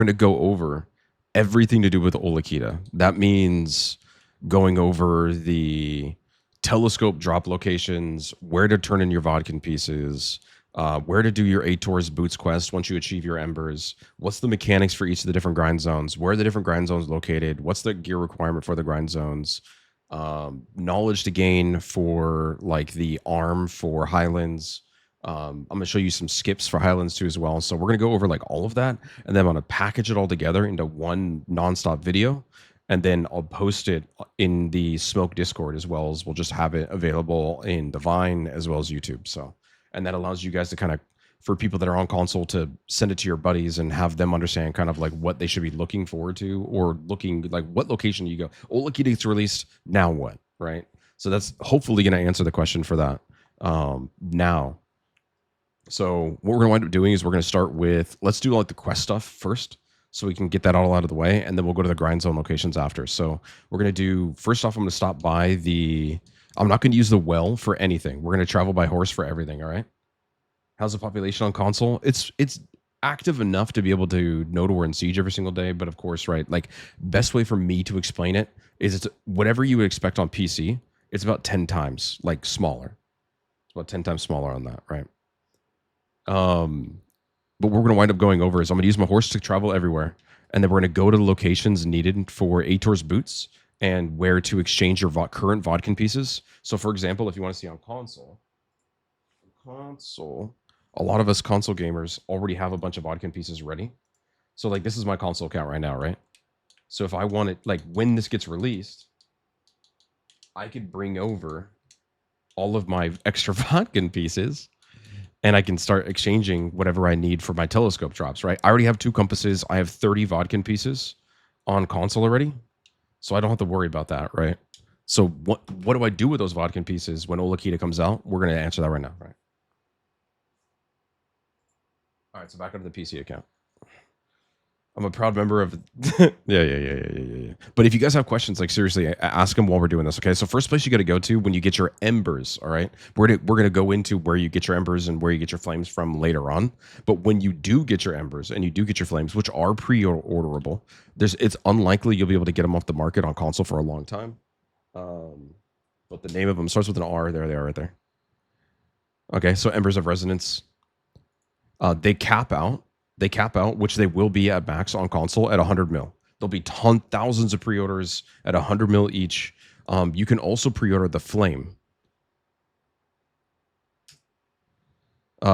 going to go over everything to do with Ulikita. That means going over the telescope drop locations, where to turn in your Vodkin pieces, where to do your Ators boots quest once you achieve your embers, what's the mechanics for each of the different grind zones, where are the different grind zones located, what's the gear requirement for the grind zones, knowledge to gain for like the arm for Highlands. I'm going to show you some skips for Highlands too as well. So we're going to go over like all of that, and then I'm going to package it all together into one nonstop video, and then I'll post it in the Smoke Discord, as well as we'll just have it available in Divine as well as YouTube. So, and that allows you guys to kind of, for people that are on console, to send it to your buddies and have them understand kind of like what they should be looking forward to, or looking like what location you go. Ulikita gets released, now what, right? So that's hopefully going to answer the question for that. Now, so what we're going to wind up doing is we're going to start with, let's do like the quest stuff first, so we can get that all out of the way, and then we'll go to the grind zone locations after. So we're going to do, first off, I'm going to stop by I'm not going to use the well for anything. We're going to travel by horse for everything, all right? How's the population on console? It's active enough to be able to know to we're in siege every single day, but of course, right, like, best way for me to explain it is it's whatever you would expect on PC, it's about 10 times like smaller. It's about 10 times smaller on that, right? But what we're going to wind up going over is I'm going to use my horse to travel everywhere, and then we're going to go to the locations needed for Ator's boots and where to exchange your current Vodkin pieces. So, for example, if you want to see on console, a lot of us console gamers already have a bunch of Vodkin pieces ready. So, like, this is my console account right now, right? So if I want it, like, when this gets released, I could bring over all of my extra Vodkin pieces, and I can start exchanging whatever I need for my telescope drops, right? I already have 2 compasses. I have 30 Vodkin pieces on console already, so I don't have to worry about that, right? So what do I do with those Vodkin pieces when Ulikita comes out? We're going to answer that right now, right? All right, so back onto the PC account. I'm a proud member of yeah. But if you guys have questions, like, seriously, ask them while we're doing this, okay? So first place you got to go to when you get your embers, all right? We're going to go into where you get your embers and where you get your flames from later on. But when you do get your embers and you do get your flames, which are pre-orderable, it's unlikely you'll be able to get them off the market on console for a long time. But the name of them starts with an R. There they are right there. Okay, so Embers of Resonance. They cap out, which they will be at max on console at 100 mil. There'll be thousands of pre-orders at 100 mil each. You can also pre-order the Flame,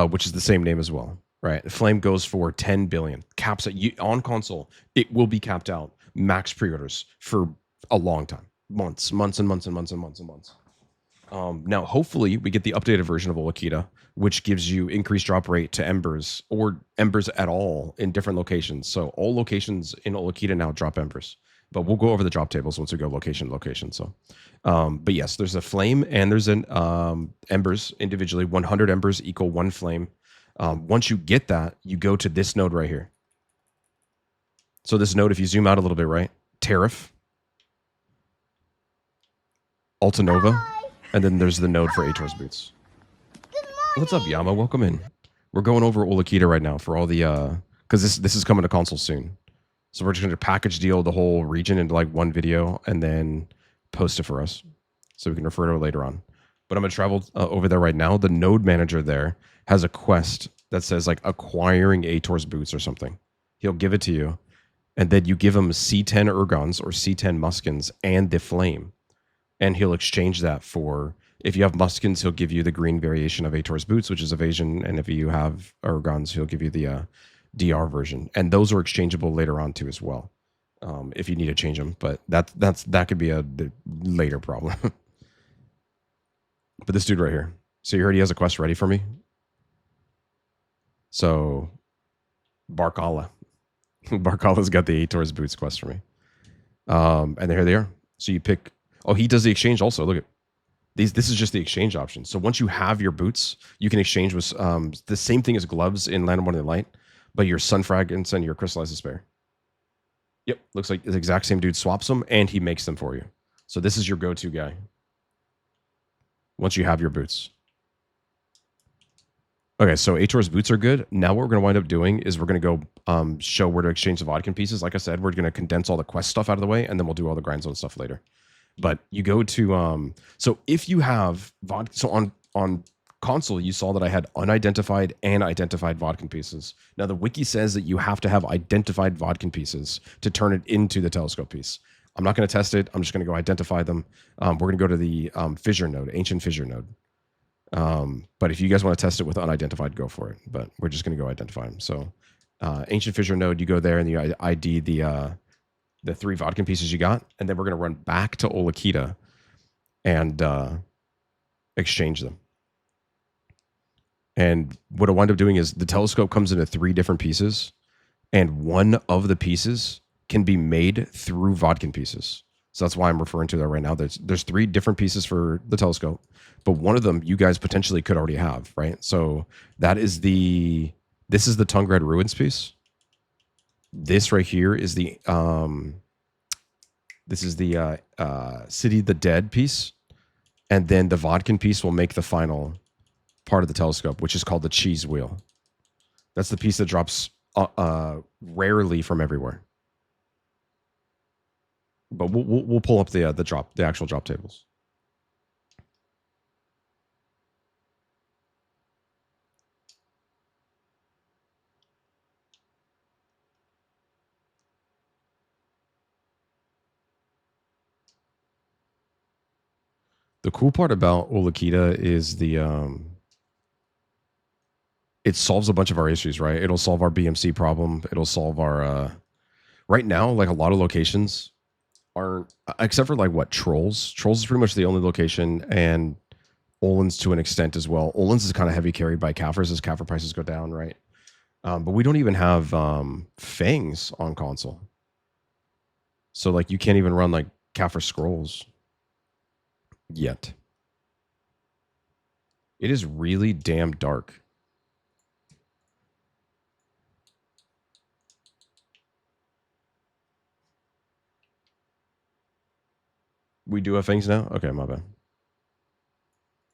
which is the same name as well, right? The Flame goes for 10 billion. Caps on console. It will be capped out. Max pre-orders for a long time, months and months. Now, hopefully, we get the updated version of Ulikita, which gives you increased drop rate to Embers, or Embers at all in different locations. So all locations in Ulikita now drop Embers. But we'll go over the drop tables once we go location. So, but yes, there's a Flame and there's an Embers individually. 100 Embers equal 1 Flame. Once you get that, you go to this node right here. So this node, if you zoom out a little bit, right? Tariff, Altanova, and then there's the node for Ator's boots. What's up, Yama? Welcome in. We're going over Ulikita right now for all the because this is coming to console soon. So we're just going to package deal the whole region into like one video and then post it for us, so we can refer to it later on. But I'm going to travel over there right now. The node manager there has a quest that says like acquiring Ator's boots or something. He'll give it to you, and then you give him C10 Ergons or C10 Muskins and the Flame, and he'll exchange that for, if you have Muskins, he'll give you the green variation of Ator's boots, which is evasion, and if you have Ergons, he'll give you the DR version, and those are exchangeable later on too as well, if you need to change them. But that could be the later problem. But this dude right here, so you heard he has a quest ready for me. So Barkala, Barkala's got the Ator's boots quest for me, and here they are. So you pick. Oh, he does the exchange also. Look at these. This is just the exchange option. So once you have your boots, you can exchange with the same thing as gloves in Land of Wonder and Light, but your Sun Fragments and your Crystallized Despair. Yep, looks like the exact same dude swaps them, and he makes them for you. So this is your go-to guy once you have your boots. Okay, so Ator's boots are good. Now what we're going to wind up doing is we're going to go show where to exchange the vodka pieces. Like I said, we're going to condense all the quest stuff out of the way, and then we'll do all the grind zone stuff later. But you go to so if you have vodka, so on console, you saw that I had unidentified and identified vodka pieces. Now the wiki says that you have to have identified vodka pieces to turn it into the telescope piece. I'm not going to test it. I'm just going to go identify them. We're going to go to the fissure node, ancient fissure node. But if you guys want to test it with unidentified, go for it. But we're just going to go identify them. So ancient fissure node, you go there and you ID the 3 vodka pieces you got, and then we're going to run back to Ulikita and exchange them. And what I wind up doing is the telescope comes into 3 different pieces, and one of the pieces can be made through vodka pieces. So that's why I'm referring to that right now. There's 3 different pieces for the telescope, but one of them you guys potentially could already have, right? So this is the Tungrad Ruins piece. This right here is the City of the Dead piece, and then the vodka piece will make the final part of the telescope, which is called the cheese wheel. That's the piece that drops rarely from everywhere. But we'll pull up the actual drop tables. The cool part about Ulikita is it solves a bunch of our issues, right? It'll solve our BMC problem. It'll solve our right now, like a lot of locations aren't, except for like what, Trolls. Trolls is pretty much the only location, and Olins to an extent as well. Olins is kind of heavy carried by Kafirs as Kafir prices go down, right? But we don't even have Fangs on console. So like you can't even run like Kafir scrolls yet. It is really damn dark. We do have Fangs now? Okay, my bad.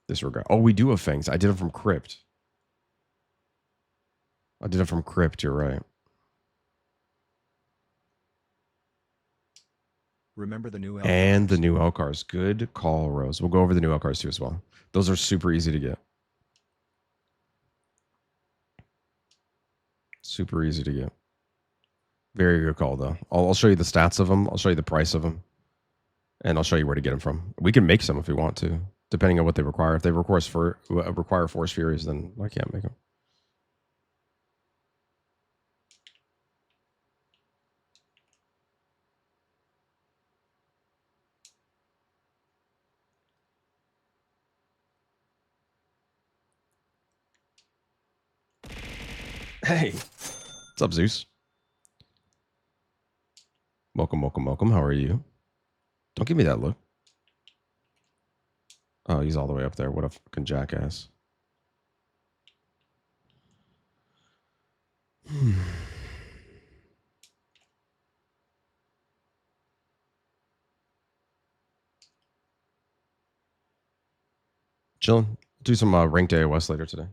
Disregard. Oh, we do have Fangs. I did them from Crypt. You're right. Remember the new And the new Elcars. Good call, Rose. We'll go over the new Elcars too as well. Those are super easy to get. Super easy to get. Very good call, though. I'll show you the stats of them. I'll show you the price of them. And I'll show you where to get them from. We can make some if we want to, depending on what they require. If they require Force Furies, then I can't make them. Hey, what's up, Zeus? Welcome. How are you? Don't give me that look. Oh, he's all the way up there. What a fucking jackass. Chilling. Do some ranked AOS later today.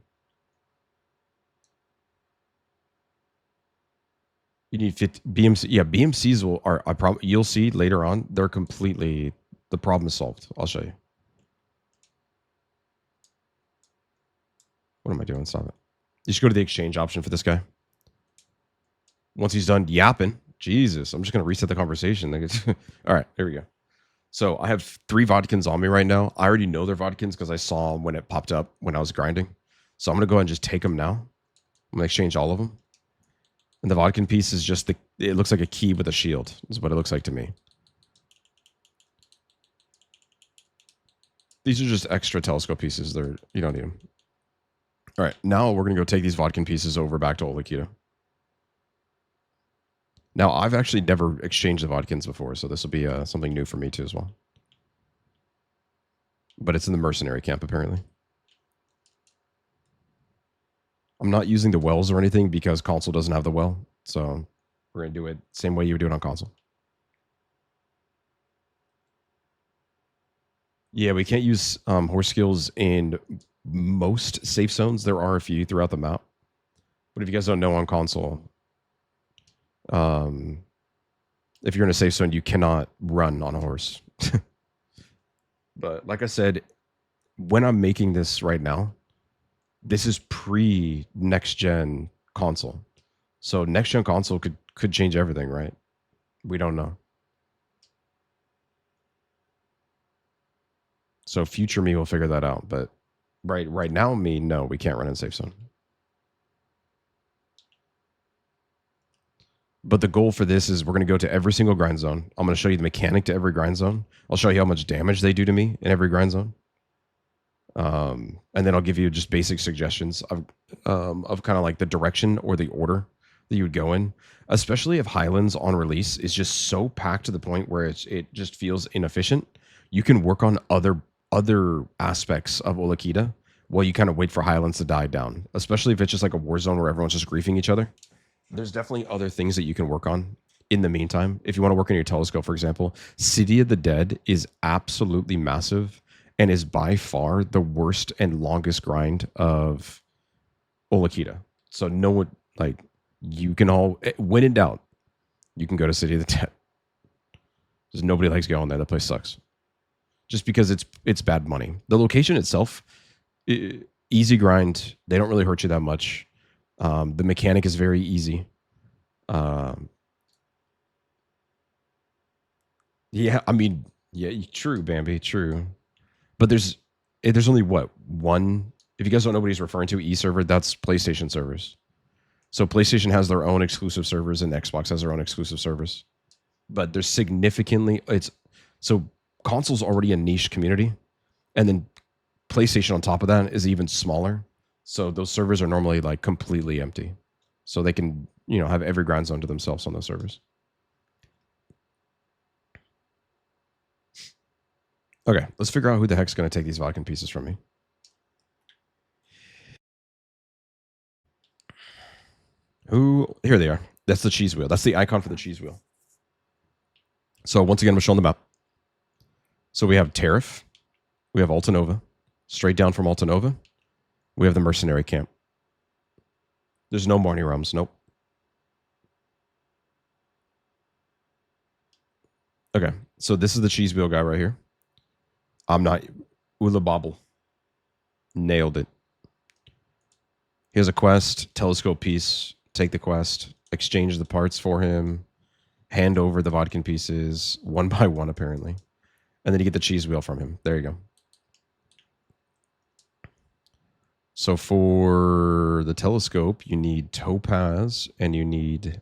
You need 50 BMC. Yeah, BMCs you'll see later on. They're completely, the problem is solved. I'll show you. What am I doing? Stop it. You should go to the exchange option for this guy. Once he's done yapping, Jesus, I'm just going to reset the conversation. All right, here we go. So I have 3 Vodkins on me right now. I already know they're Vodkins because I saw them when it popped up when I was grinding. So I'm going to go ahead and just take them now. I'm going to exchange all of them. And the Vodkin piece is just it looks like a key with a shield, is what it looks like to me. These are just extra telescope pieces. You don't need them. All right, now we're going to go take these Vodkin pieces over back to Ulikita. Now, I've actually never exchanged the Vodkins before, so this will be something new for me too as well. But it's in the mercenary camp, apparently. I'm not using the wells or anything because console doesn't have the well. So we're going to do it same way you would do it on console. Yeah, we can't use horse skills in most safe zones. There are a few throughout the map. But if you guys don't know on console, Um, if you're in a safe zone, you cannot run on a horse. But like I said, when I'm making this right now, this is pre next gen console. So next gen console could change everything, right? We don't know. So future me will figure that out. But right now, me, no, we can't run in safe zone. But the goal for this is we're going to go to every single grind zone. I'm going to show you the mechanic to every grind zone. I'll show you how much damage they do to me in every grind zone. And then I'll give you just basic suggestions of kind of like the direction or the order that you would go in, especially if Highlands on release is just so packed to the point where it just feels inefficient. You can work on other aspects of Ulikita while you kind of wait for Highlands to die down, especially if it's just like a war zone where everyone's just griefing each other. There's definitely other things that you can work on in the meantime. If you want to work on your telescope, for example, City of the Dead is absolutely massive and is by far the worst and longest grind of Ulikita. So no one, like, you can all, when in doubt, you can go to City of the Dead. Because nobody likes going there. That place sucks. Just because it's bad money. The location itself, easy grind. They don't really hurt you that much. The mechanic is very easy. Yeah, I mean, yeah, true, Bambi, true. But there's only what one. If you guys don't know what he's referring to, server, that's PlayStation servers. So PlayStation has their own exclusive servers, and Xbox has their own exclusive servers. But there's significantly it's so console's already a niche community, and then PlayStation on top of that is even smaller. So those servers are normally like completely empty, so they can have every grind zone to themselves on those servers. Okay, let's figure out who the heck's going to take these vodka pieces from me. Who? Here they are. That's the cheese wheel. That's the icon for the cheese wheel. So once again, we're showing the map. So we have Tariff. We have Altanova. Straight down from Altanova, we have the mercenary camp. There's no Marnie Rums. Nope. Okay, so this is the cheese wheel guy right here. I'm not Ula Bobble. Nailed it. He has a quest, telescope piece. Take the quest, exchange the parts for him, hand over the vodka pieces one by one, apparently. And then you get the cheese wheel from him. There you go. So for the telescope, you need topaz and you need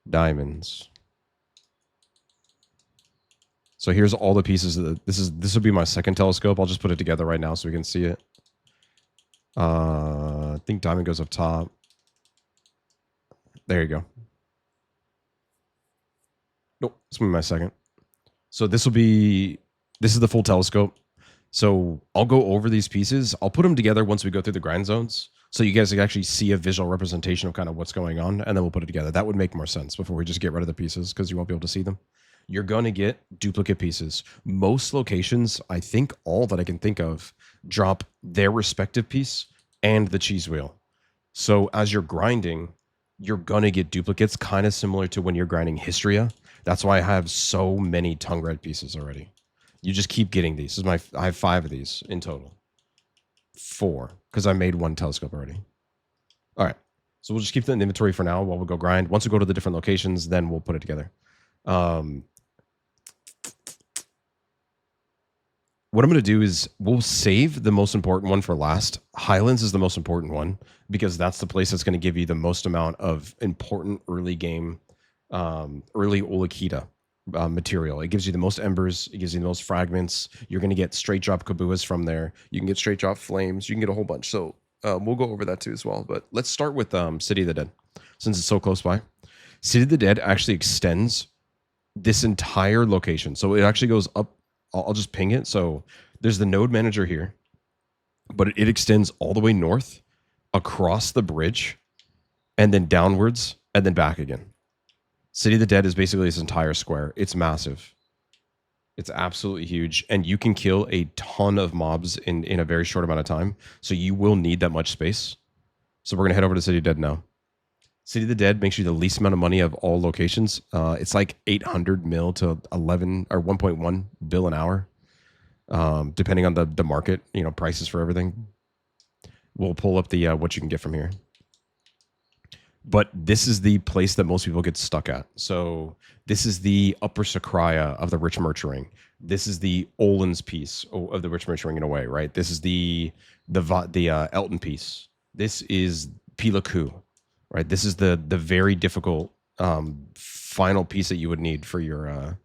diamonds. So here's all the pieces. This will be my second telescope. I'll just put it together right now so we can see it. I think diamond goes up top. There you go. Nope, this will be my second. So this is the full telescope. So I'll go over these pieces. I'll put them together once we go through the grind zones, so you guys can actually see a visual representation of kind of what's going on, and then we'll put it together. That would make more sense before we just get rid of the pieces, because you won't be able to see them. You're going to get duplicate pieces. Most locations, I think all that I can think of, drop their respective piece and the cheese wheel. So as you're grinding, you're going to get duplicates, kind of similar to when you're grinding Histria. That's why I have so many Tungrad pieces already. You just keep getting these. I have 5 of these in total. 4, because I made one telescope already. All right. So we'll just keep that in inventory for now while we go grind. Once we go to the different locations, then we'll put it together. What I'm going to do is we'll save the most important one for last. Highlands is the most important one because that's the place that's going to give you the most amount of important early game, early Ulikita material. It gives you the most embers. It gives you the most fragments. You're going to get straight drop kabuas from there. You can get straight drop flames. You can get a whole bunch. So we'll go over that too as well. But let's start with City of the Dead since it's so close by. City of the Dead actually extends this entire location. So it actually goes up. I'll just ping it. So there's the node manager here, but it extends all the way north across the bridge and then downwards and then back again. City of the Dead is basically this entire square. It's massive. It's absolutely huge. And you can kill a ton of mobs in a very short amount of time. So you will need that much space. So we're going to head over to City of Dead now. City of the Dead makes you the least amount of money of all locations. It's like 800 mil to 11 or 1.1 bill an hour, depending on the market. Prices for everything. We'll pull up the what you can get from here. But this is the place that most people get stuck at. So this is the upper Sakraya of the Rich Merch Ring. This is the Olin's piece of the Rich Merch Ring in a way, right? This is the Elton piece. This is Pilaku, right? This is the very difficult final piece that you would need for your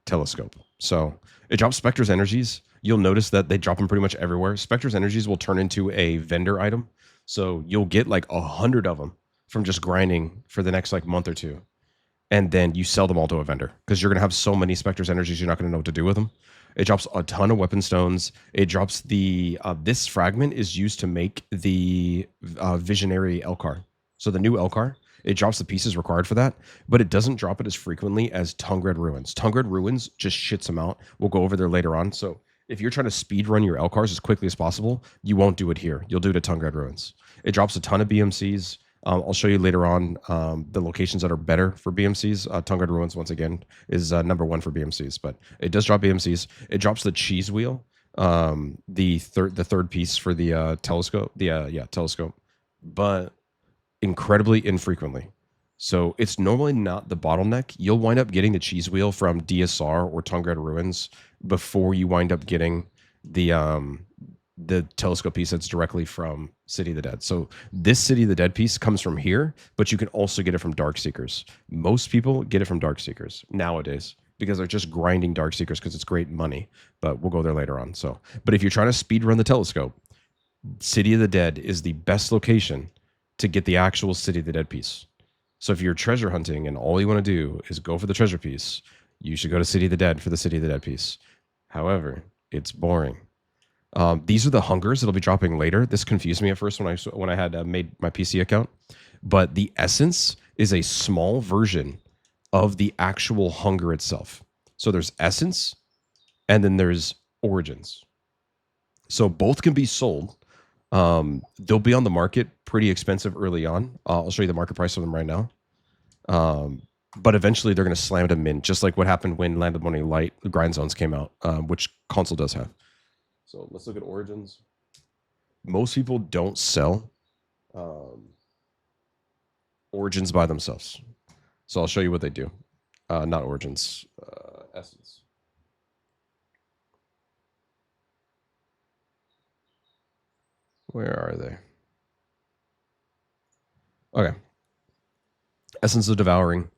telescope. So it drops Spectre's energies. You'll notice that they drop them pretty much everywhere. Spectre's energies will turn into a vendor item. So you'll get like 100 of them from just grinding for the next like month or two. And then you sell them all to a vendor because you're going to have so many Spectre's energies, you're not going to know what to do with them. It drops a ton of weapon stones. It drops this fragment is used to make the visionary Elkar. So the new Elkar, it drops the pieces required for that, but it doesn't drop it as frequently as Tungrad Ruins. Tungrad Ruins just shits them out. We'll go over there later on. So if you're trying to speed run your Elkars as quickly as possible, you won't do it here. You'll do it at Tungrad Ruins. It drops a ton of BMCs. I'll show you later on the locations that are better for BMCs. Tungrad Ruins, once again, is number one for BMCs, but it does drop BMCs. It drops the cheese wheel, the third piece for the telescope. Telescope, but incredibly infrequently. So it's normally not the bottleneck. You'll wind up getting the cheese wheel from DSR or Tungrad Ruins before you wind up getting the telescope piece that's directly from City of the Dead. So this City of the Dead piece comes from here, but you can also get it from Dark Seekers. Most people get it from Dark Seekers nowadays because they're just grinding Dark Seekers because it's great money. But we'll go there later on. So, but if you're trying to speed run the telescope, City of the Dead is the best location to get the actual City of the Dead piece. So if you're treasure hunting and all you want to do is go for the treasure piece, you should go to City of the Dead for the City of the Dead piece. However, it's boring. These are the hungers that'll be dropping later. This confused me at first when I had made my PC account, but the essence is a small version of the actual hunger itself. So there's essence, and then there's origins. So both can be sold. They'll be on the market pretty expensive early on. I'll show you the market price of them right now. But eventually they're going to slam them in, just like what happened when Land of Money Light Grind Zones came out, which console does have. So let's look at origins. Most people don't sell origins by themselves. So I'll show you what they do. Not origins, essence. Where are they? Okay. Essence of Devouring.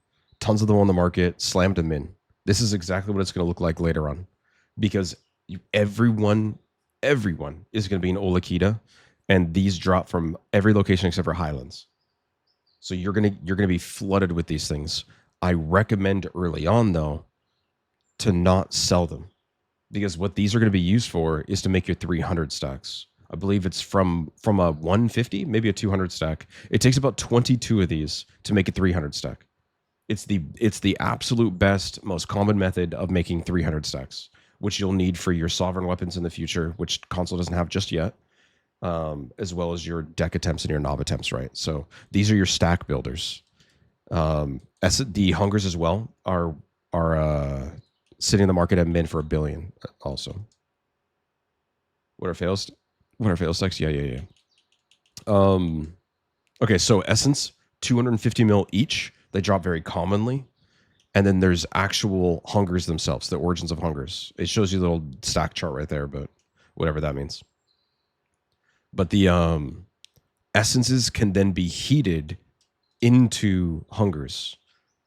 Tons of them on the market. Slammed them in. This is exactly what it's going to look like later on. Because everyone is going to be in Ulikita, and these drop from every location except for Highlands. So you're gonna be flooded with these things. I recommend early on though to not sell them, because what these are going to be used for is to make your 300 stacks. I believe it's from a 150, maybe a 200 stack. It takes about 22 of these to make a 300 stack. It's the absolute best, most common method of making 300 stacks, which you'll need for your sovereign weapons in the future, which console doesn't have just yet, as well as your deck attempts and your knob attempts, right? So these are your stack builders. The hungers as well are sitting in the market at mint for $1 billion also. What are fail stacks? Yeah. Okay, so essence, 250 mil each. They drop very commonly. And then there's actual hungers themselves, the origins of hungers. It shows you a little stack chart right there, but whatever that means. But the essences can then be heated into hungers,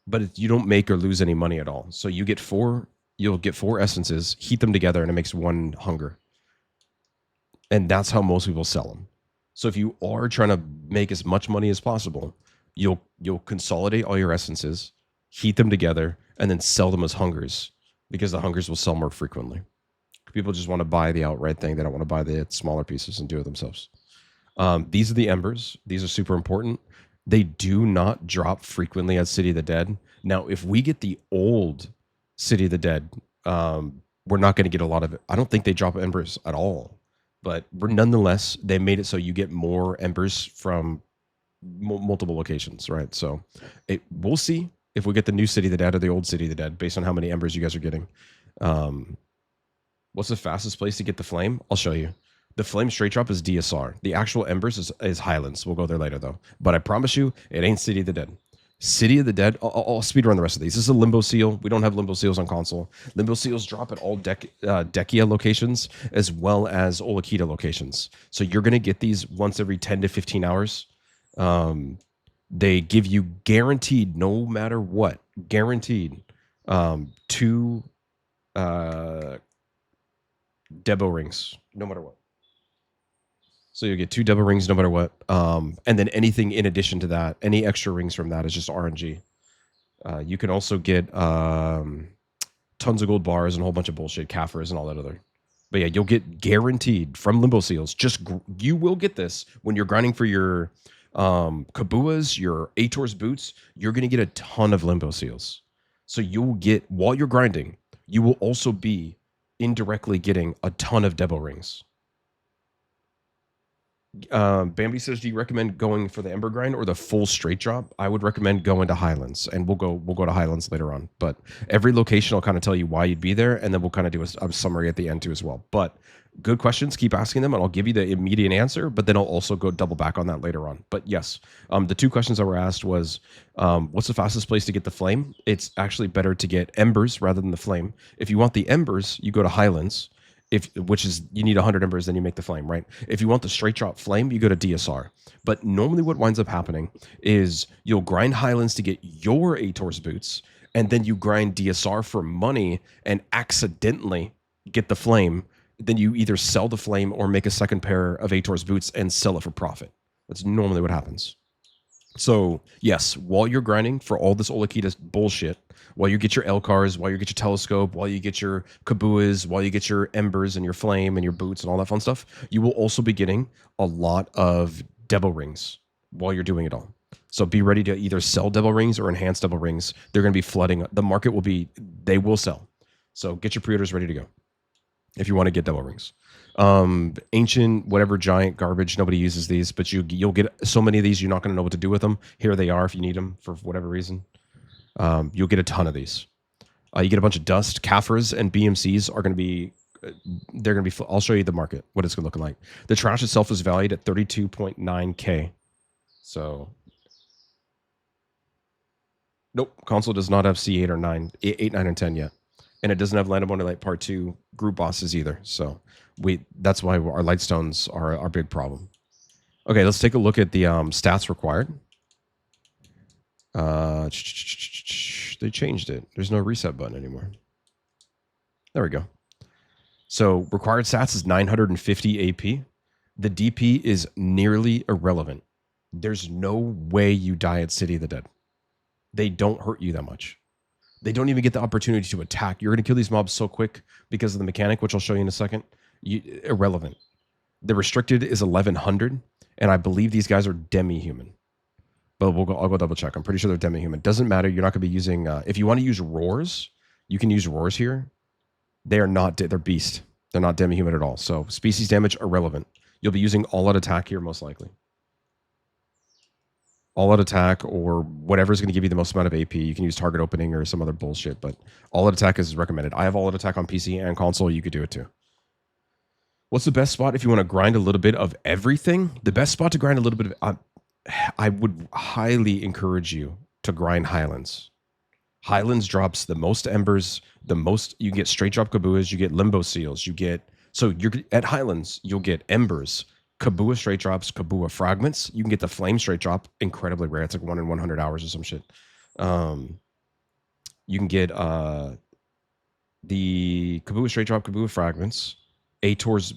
but you don't make or lose any money at all. So you'll get four essences, heat them together, and it makes one hunger. And that's how most people sell them. So if you are trying to make as much money as possible, you'll consolidate all your essences, heat them together, and then sell them as hungers, because the hungers will sell more frequently. People just want to buy the outright thing. They don't want to buy the smaller pieces and do it themselves. These are the embers. These are super important. They do not drop frequently at City of the Dead. Now, if we get the old City of the Dead, we're not going to get a lot of it. I don't think they drop embers at all. But nonetheless, they made it so you get more embers from multiple locations, right? So we'll see if we get the new City of the Dead or the old City of the Dead based on how many embers you guys are getting. What's the fastest place to get the flame? I'll show you. The flame straight drop is DSR. The actual embers is Highlands. We'll go there later though. But I promise you, it ain't City of the Dead. City of the Dead, I'll speed run the rest of these. This is a limbo seal. We don't have limbo seals on console. Limbo seals drop at all Dekia locations as well as Ulikita locations. So you're going to get these once every 10 to 15 hours. They give you guaranteed, no matter what, guaranteed, 2 Debo rings, no matter what. So you get 2 Debo rings no matter what. And then anything in addition to that, any extra rings from that is just RNG. You can also get tons of gold bars and a whole bunch of bullshit, Kafirs and all that other. But yeah, you'll get guaranteed from Limbo Seals. You will get this when you're grinding for your Kabuas, your Ators boots. You're going to get a ton of Limbo Seals. So you'll get, while you're grinding, you will also be indirectly getting a ton of Debo rings. Bambi says, do you recommend going for the Ember grind or the full straight drop? I would recommend going to Highlands, and we'll go to Highlands later on. But every location will kind of tell you why you'd be there, and then we'll kind of do a summary at the end too as well. But good questions, keep asking them, and I'll give you the immediate answer. But then I'll also go double back on that later on. But yes, the 2 questions that were asked was, what's the fastest place to get the flame? It's actually better to get embers rather than the flame. If you want the embers, you go to Highlands. Which is you need 100 embers, then you make the flame, right? If you want the straight drop flame, you go to DSR. But normally what winds up happening is you'll grind Highlands to get your Ators boots, and then you grind DSR for money and accidentally get the flame. Then you either sell the flame or make a second pair of Ators boots and sell it for profit. That's normally what happens. So yes, while you're grinding for all this Ulikita bullshit, while you get your Elcars, while you get your telescope, while you get your Kabuas, while you get your embers and your flame and your boots and all that fun stuff, you will also be getting a lot of Debo rings while you're doing it all. So be ready to either sell Debo rings or enhance Debo rings. They're going to be flooding. The market they will sell. So get your pre-orders ready to go if you want to get Debo rings. Ancient, whatever, giant garbage. Nobody uses these, but you'll get so many of these, you're not going to know what to do with them. Here they are if you need them for whatever reason. You'll get a ton of these. You get a bunch of dust. Kafirs and BMCs are going to be, I'll show you the market, what it's going to look like. The trash itself is valued at 32.9K. So, nope, console does not have C8 or 9, 8, 9, and 10 yet. And it doesn't have Land of Wonder Light Part 2 group bosses either. So, that's why our Lightstones are our big problem. Okay, let's take a look at the stats required. They changed it. There's no reset button anymore. There we go. So required stats is 950 AP. The DP is nearly irrelevant. There's no way you die at City of the Dead. They don't hurt you that much. They don't even get the opportunity to attack. You're going to kill these mobs so quick because of the mechanic, which I'll show you in a second. Irrelevant. The restricted is 1100, and I believe these guys are demi-human. But I'll go double check. I'm pretty sure they're demi-human. Doesn't matter. You're not going to be using... if you want to use roars, you can use roars here. They are not... They're beast. They're not demi-human at all. So species damage, irrelevant. You'll be using all-out attack here, most likely. All-out attack or whatever is going to give you the most amount of AP. You can use target opening or some other bullshit, but all-out attack is recommended. I have all-out attack on PC and console. You could do it too. What's the best spot if you want to grind a little bit of everything? The best spot to grind a little bit of... I would highly encourage you to grind Highlands. Highlands drops the most embers, the most... You get straight drop Kabuas, you get limbo seals, you get... So you're at Highlands, you'll get embers, Kabua straight drops, Kabua fragments. You can get the flame straight drop, incredibly rare. It's like 1 in 100 hours or some shit. You can get the Kabua straight drop, Kabua fragments, Ators,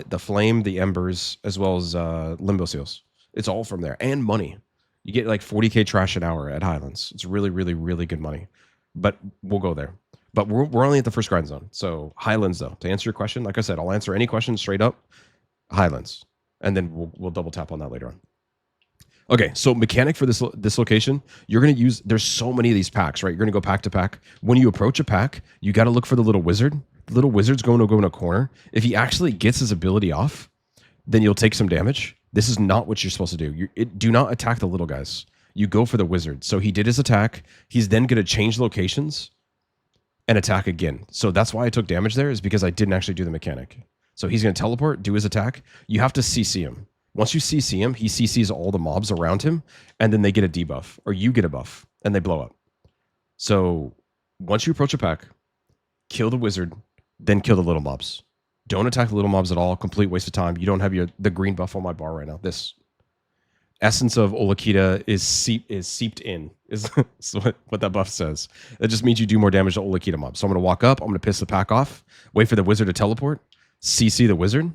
the flame, the embers, as well as limbo seals. It's all from there. And money. You get like 40K trash an hour at Highlands. It's really, really, really good money. But we'll go there. But we're only at the first grind zone. So Highlands, though, to answer your question, like I said, I'll answer any question straight up. Highlands. And then we'll double tap on that later on. Okay, so mechanic for this location, you're going to use... There's so many of these packs, right? You're going to go pack to pack. When you approach a pack, you got to look for the little wizard. little wizard's going to go in a corner. If he actually gets his ability off, then you'll take some damage. This is not what you're supposed to do. Do not attack the little guys. You go for the wizard. So he did his attack. He's then going to change locations and attack again. So that's why I took damage there, is because I didn't actually do the mechanic. So he's going to teleport, do his attack. You have to CC him. Once you CC him, he CCs all the mobs around him, and then they get a debuff, or you get a buff, and they blow up. So once you approach a pack, kill the wizard, then kill the little mobs. Don't attack the little mobs at all. Complete waste of time. You don't have the green buff on my bar right now. This essence of Ulikita is seeped in, is what that buff says. That just means you do more damage to Ulikita mobs. So I'm going to walk up. I'm going to piss the pack off. Wait for the wizard to teleport. CC the wizard.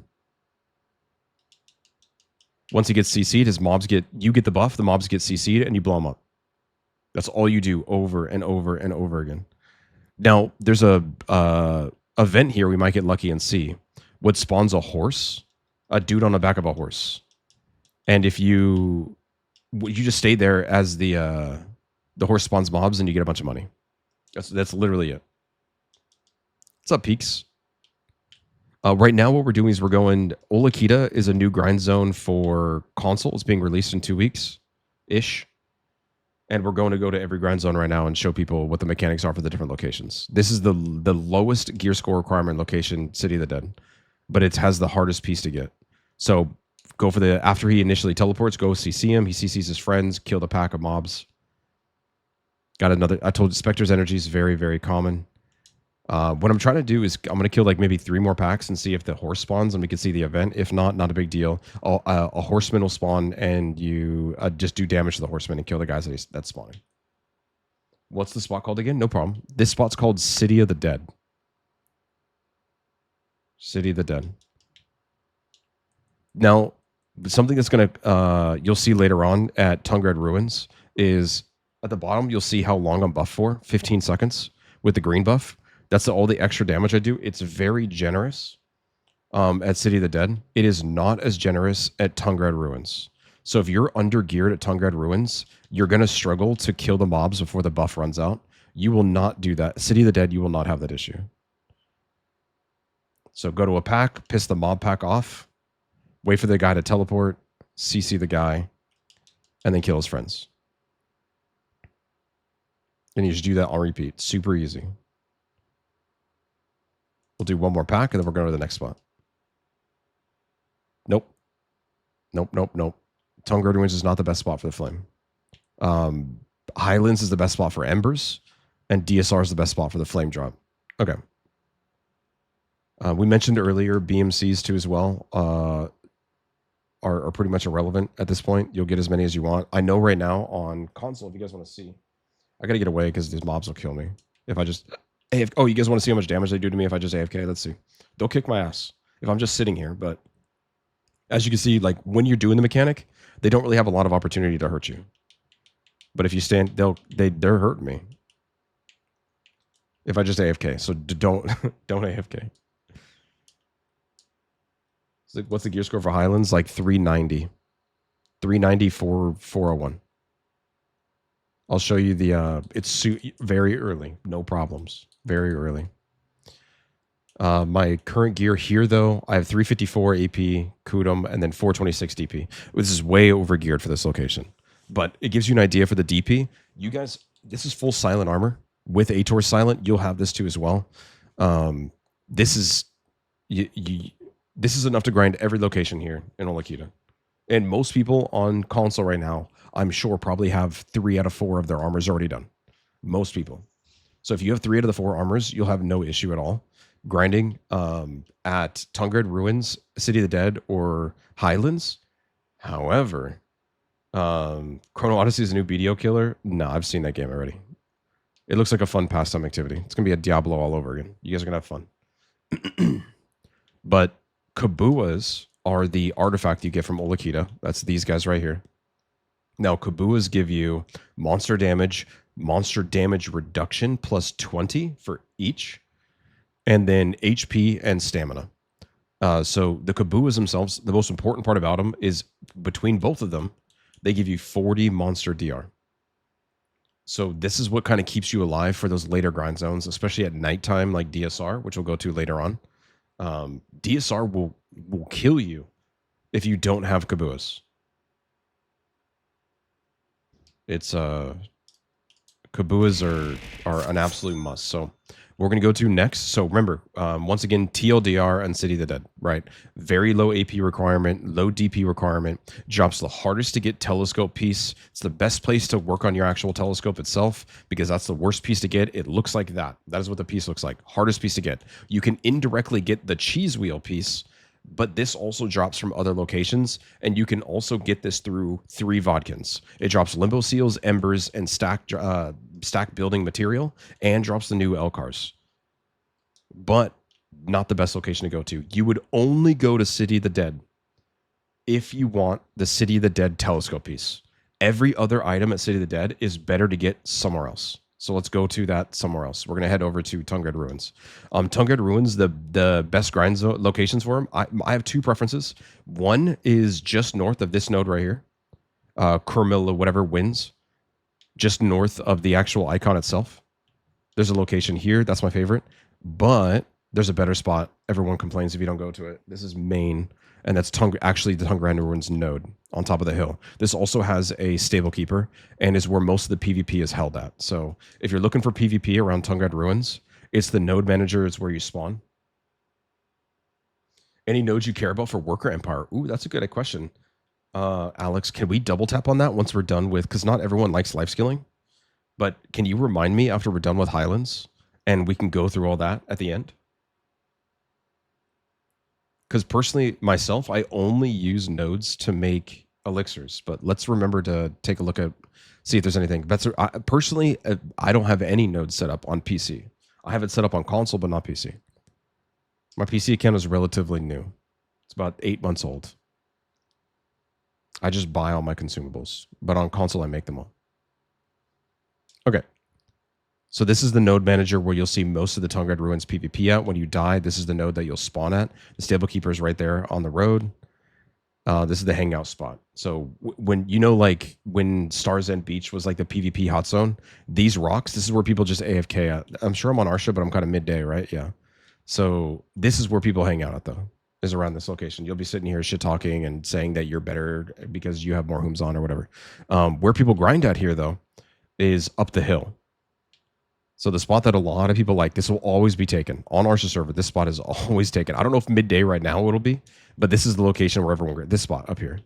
Once he gets CC'd, you get the buff. The mobs get CC'd, and you blow them up. That's all you do over and over and over again. Now, there's a event here we might get lucky and see. What spawns a horse? A dude on the back of a horse. And if you just stay there as the horse spawns mobs, and you get a bunch of money. That's literally it. What's up, Peaks? Right now, what we're doing is we're going. Ulikita is a new grind zone for console. It's being released in 2 weeks ish. And we're going to go to every grind zone right now and show people what the mechanics are for the different locations. This is the lowest gear score requirement location, City of the Dead, but it has the hardest piece to get. So go for after he initially teleports, go CC him. He CCs his friends, kill the pack of mobs. Got another. I told you, Spectre's energy is very, very common. What I'm trying to do is I'm going to kill like maybe 3 more packs and see if the horse spawns and we can see the event. If not, not a big deal. A horseman will spawn and you just do damage to the horseman and kill the guys that's spawning. What's the spot called again? No problem. This spot's called City of the Dead. City of the Dead. Now, something that's going to, you'll see later on at Tungrad Ruins is at the bottom, you'll see how long I'm buffed for, 15 seconds with the green buff. That's all the extra damage I do. It's very generous at City of the Dead. It is not as generous at Tungrad Ruins. So if you're under geared at Tungrad Ruins, you're going to struggle to kill the mobs before the buff runs out. You will not do that. City of the Dead, you will not have that issue. So go to a pack, piss the mob pack off, wait for the guy to teleport, CC the guy, and then kill his friends. And you just do that on repeat. Super easy. We'll do one more pack, and then we're going to the next spot. Nope. Nope, nope, nope. Tungrad Ruins is not the best spot for the flame. Highlands is the best spot for embers, and DSR is the best spot for the flame drop. Okay. We mentioned earlier BMCs too as well are pretty much irrelevant at this point. You'll get as many as you want. I know right now on console, if you guys want to see, I got to get away because these mobs will kill me. If I just... Oh, you guys want to see how much damage they do to me if I just AFK? Let's see. They'll kick my ass if I'm just sitting here. But as you can see, like when you're doing the mechanic, they don't really have a lot of opportunity to hurt you. But if you stand, they're hurting me. If I just AFK, so don't AFK. So what's the gear score for Highlands? Like 390. 390 for 401. I'll show you the, it's very early. No problems. Very early. My current gear here, though, I have 354 AP, Kudum, and then 426 DP. This is way over geared for this location. But it gives you an idea for the DP. You guys, this is full silent armor. With Ators silent, you'll have this too as well. This is this is enough to grind every location here in Ulikita. And most people on console right now, I'm sure, probably have 3 out of 4 of their armors already done. Most people. So if you have 3 out of the 4 armors, you'll have no issue at all grinding at Tungrad Ruins, City of the Dead, or Highlands. However, Chrono Odyssey is a new BDO killer. No, I've seen that game already. It looks like a fun pastime activity. It's going to be a Diablo all over again. You guys are going to have fun. But Kabuas are the artifact you get from Ulikita. That's these guys right here. Now, Kabuas give you monster damage reduction plus 20 for each, and then HP and stamina. So the Kabuas themselves, the most important part about them is between both of them, they give you 40 monster DR. So this is what kind of keeps you alive for those later grind zones, especially at nighttime, like DSR, which we'll go to later on. DSR will kill you if you don't have Caboose. It's Kabuas are an absolute must. So we're going to go to next. So remember, once again, TLDR and City of the Dead, right? Very low AP requirement, low DP requirement, drops the hardest to get telescope piece. It's the best place to work on your actual telescope itself because that's the worst piece to get. It looks like that. That is what the piece looks like. Hardest piece to get. You can indirectly get the cheese wheel piece, but this also drops from other locations, and you can also get this through 3 Vodkins. It drops limbo seals, embers, and stack building material, and drops the new Elcars. But not the best location to go to. You would only go to City of the Dead if you want the City of the Dead telescope piece. Every other item at City of the Dead is better to get somewhere else. So let's go to that somewhere else. We're going to head over to Tungrad Ruins. Tungrad Ruins, the best grind locations for them. I have 2 preferences. One is just north of this node right here. Kermilla, whatever wins. Just north of the actual icon itself. There's a location here. That's my favorite. But there's a better spot. Everyone complains if you don't go to it. This is main. And that's actually the Tungrad Ruins node on top of the hill. This also has a stable keeper and is where most of the PvP is held at. So if you're looking for PvP around Tungrad Ruins, it's the node manager. It's where you spawn. Any nodes you care about for Worker Empire? Ooh, that's a good question. Alex, can we double tap on that once we're done with, because not everyone likes life skilling, but can you remind me after we're done with Highlands and we can go through all that at the end? Because personally, myself, I only use nodes to make elixirs, but let's remember to take a look at, see if there's anything. Personally, I don't have any nodes set up on PC. I have it set up on console, but not PC. My PC account is relatively new. It's about 8 months old. I just buy all my consumables, but on console, I make them all. Okay. So this is the node manager where you'll see most of the Tungrad Ruins PvP at. When you die, this is the node that you'll spawn at. The stable keeper is right there on the road. This is the hangout spot. So when, you know, like when Stars End Beach was like the PvP hot zone, these rocks, this is where people just AFK at. I'm sure I'm on Arsha, but I'm kind of midday, right? Yeah. So this is where people hang out at, though, is around this location. You'll be sitting here shit talking and saying that you're better because you have more homes on or whatever. Where people grind at here, though, is up the hill. So the spot that a lot of people like, this will always be taken. On Arsha server, this spot is always taken. I don't know if midday right now it'll be, but this is the location where everyone, this spot up here.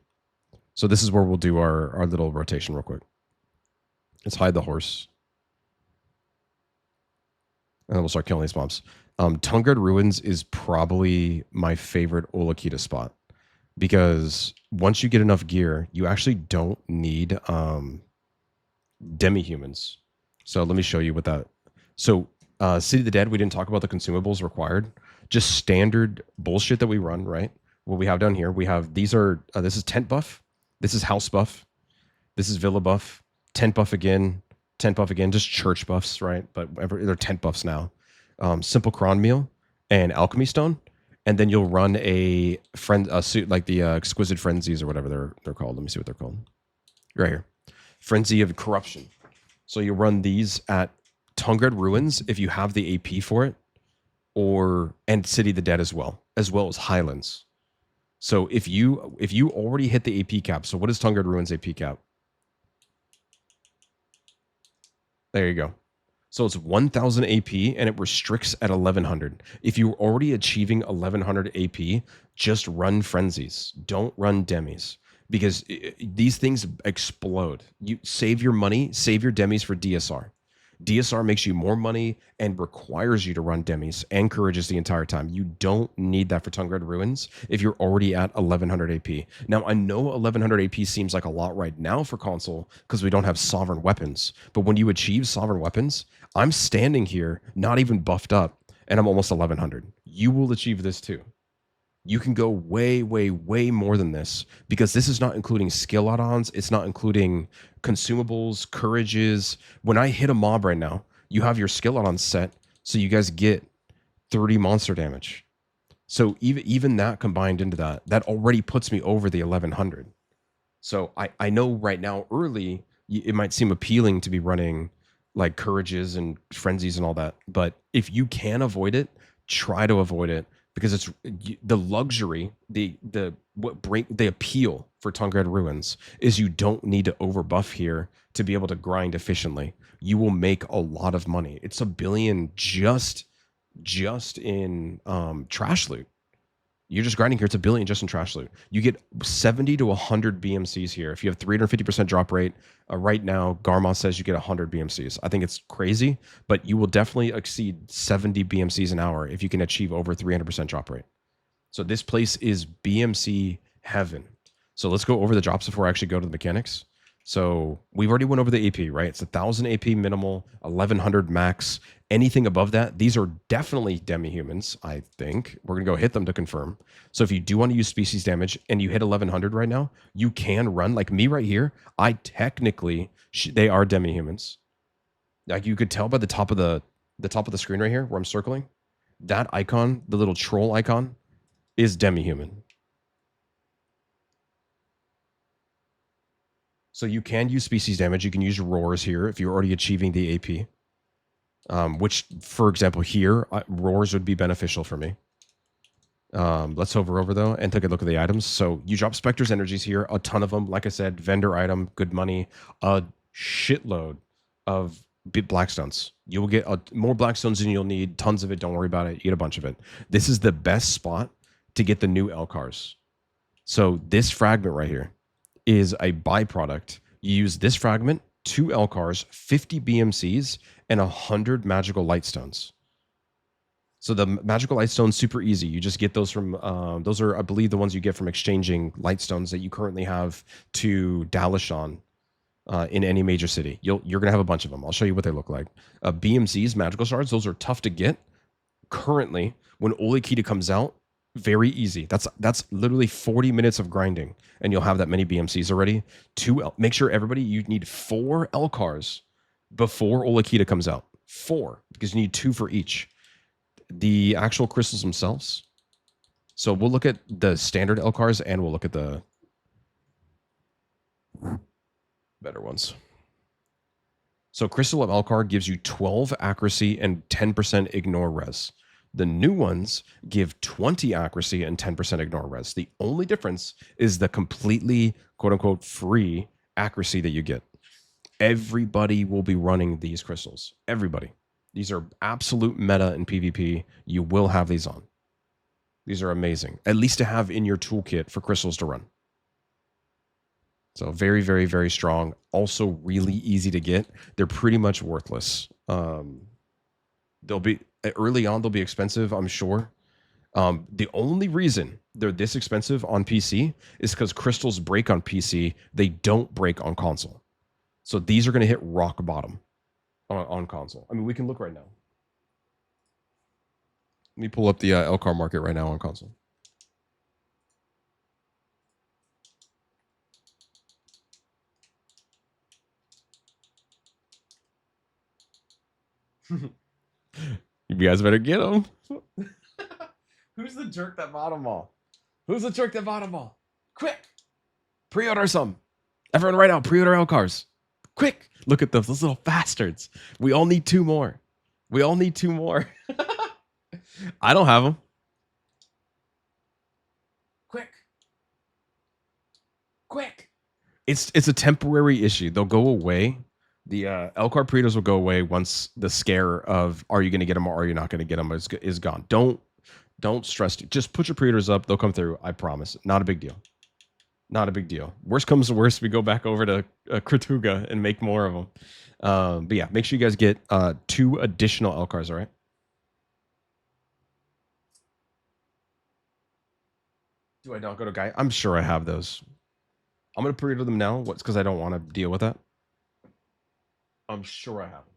So this is where we'll do our little rotation real quick. Let's hide the horse. And then we'll start killing these mobs. Tungrad Ruins is probably my favorite Ulikita spot because once you get enough gear, you actually don't need demi-humans. So let me show you what that... So City of the Dead, we didn't talk about the consumables required. Just standard bullshit that we run, right? What we have down here, we have... These are... this is tent buff. This is house buff. This is villa buff. Tent buff again. Tent buff again. Just church buffs, right? But they're tent buffs now. Simple cron meal and alchemy stone, and then you'll run a suit like the exquisite frenzies or whatever they're called. Let me see what they're called. Right here, frenzy of corruption. So you run these at Tungrad Ruins if you have the AP for it, and City of the Dead as well as Highlands. So if you already hit the AP cap, so what is Tungrad Ruins AP cap? There you go. So it's 1,000 AP and it restricts at 1,100. If you're already achieving 1,100 AP, just run frenzies. Don't run demis because these things explode. You save your money, save your demis for DSR. DSR makes you more money and requires you to run demis, encourages the entire time. You don't need that for Tungrad Ruins if you're already at 1,100 AP. Now, I know 1,100 AP seems like a lot right now for console because we don't have sovereign weapons. But when you achieve sovereign weapons, I'm standing here, not even buffed up, and I'm almost 1,100. You will achieve this too. You can go way, way, way more than this because this is not including skill add-ons. It's not including consumables, courages. When I hit a mob right now, you have your skill add-ons set, so you guys get 30 monster damage. So even that combined into that already puts me over the 1,100. So I know right now early it might seem appealing to be running like courages and frenzies and all that, but if you can avoid it, try to avoid it, because it's the luxury, the appeal for Tungrad Ruins is you don't need to overbuff here to be able to grind efficiently. You will make a lot of money. It's 1 billion just in trash loot. You're just grinding here. It's 1 billion just in trash loot. You get 70 to 100 BMCs here. If you have 350% drop rate, right now, Garma says you get 100 BMCs. I think it's crazy, but you will definitely exceed 70 BMCs an hour if you can achieve over 300% drop rate. So this place is BMC heaven. So let's go over the drops before I actually go to the mechanics. So we've already went over the AP, right? It's 1,000 AP minimal, 1,100 max. Anything above that, these are definitely demi-humans, I think. We're going to go hit them to confirm. So if you do want to use species damage and you hit 1,100 right now, you can run. Like me right here, I technically, they are demi-humans. Like you could tell by the top of the screen right here where I'm circling. That icon, the little troll icon, is demi-human. So you can use species damage. You can use roars here if you're already achieving the AP. Which, for example, here, roars would be beneficial for me. Let's hover over, though, and take a look at the items. So you drop Spectre's energies here, a ton of them. Like I said, vendor item, good money, a shitload of Blackstones. You will get more Blackstones than you'll need, tons of it. Don't worry about it. You get a bunch of it. This is the best spot to get the new Elcars. So this fragment right here is a byproduct. You use this fragment, 2 Elcars, 50 BMCs, and 100 magical lightstones. So the magical lightstones, super easy. You just get those from, those are, I believe, the ones you get from exchanging lightstones that you currently have to Dalashon in any major city. You're going to have a bunch of them. I'll show you what they look like. BMCs, magical shards, those are tough to get. Currently, when Ulikita comes out, very easy. That's literally 40 minutes of grinding, and you'll have that many BMCs already. Make sure everybody, you need 4 Elcars before Ulikita comes out. 4, because you need 2 for each. The actual crystals themselves. So we'll look at the standard Elcars, and we'll look at the better ones. So Crystal of Elcar gives you 12 accuracy and 10% ignore res. The new ones give 20 accuracy and 10% ignore res. The only difference is the completely, quote unquote, free accuracy that you get. Everybody will be running these crystals. Everybody. These are absolute meta in PvP. You will have these on. These are amazing. At least to have in your toolkit for crystals to run. So very, very, very strong. Also really easy to get. They're pretty much worthless. They'll be early on. They'll be expensive, I'm sure. The only reason they're this expensive on PC is because crystals break on PC. They don't break on console. So these are going to hit rock bottom on console. I mean, we can look right now. Let me pull up the Elcar market right now on console. You guys better get them. Who's the jerk that bought them all? Who's the jerk that bought them all? Quick! Pre-order some. Everyone right now, pre-order Elcars. Quick! Look at those little bastards. We all need 2 more. We all need 2 more. I don't have them. Quick! Quick! It's a temporary issue. They'll go away. The Elcar pre-orders will go away once the scare of are you going to get them or are you not going to get them is gone. Don't stress. Just put your pre-orders up. They'll come through. I promise. Not a big deal. Not a big deal. Worst comes to worst, we go back over to Kratuga and make more of them. But yeah, make sure you guys get 2 additional Elcars, all right? Do I not go to Guy? I'm sure I have those. I'm going to pre-order them now. What's because I don't want to deal with that. I'm sure I have them.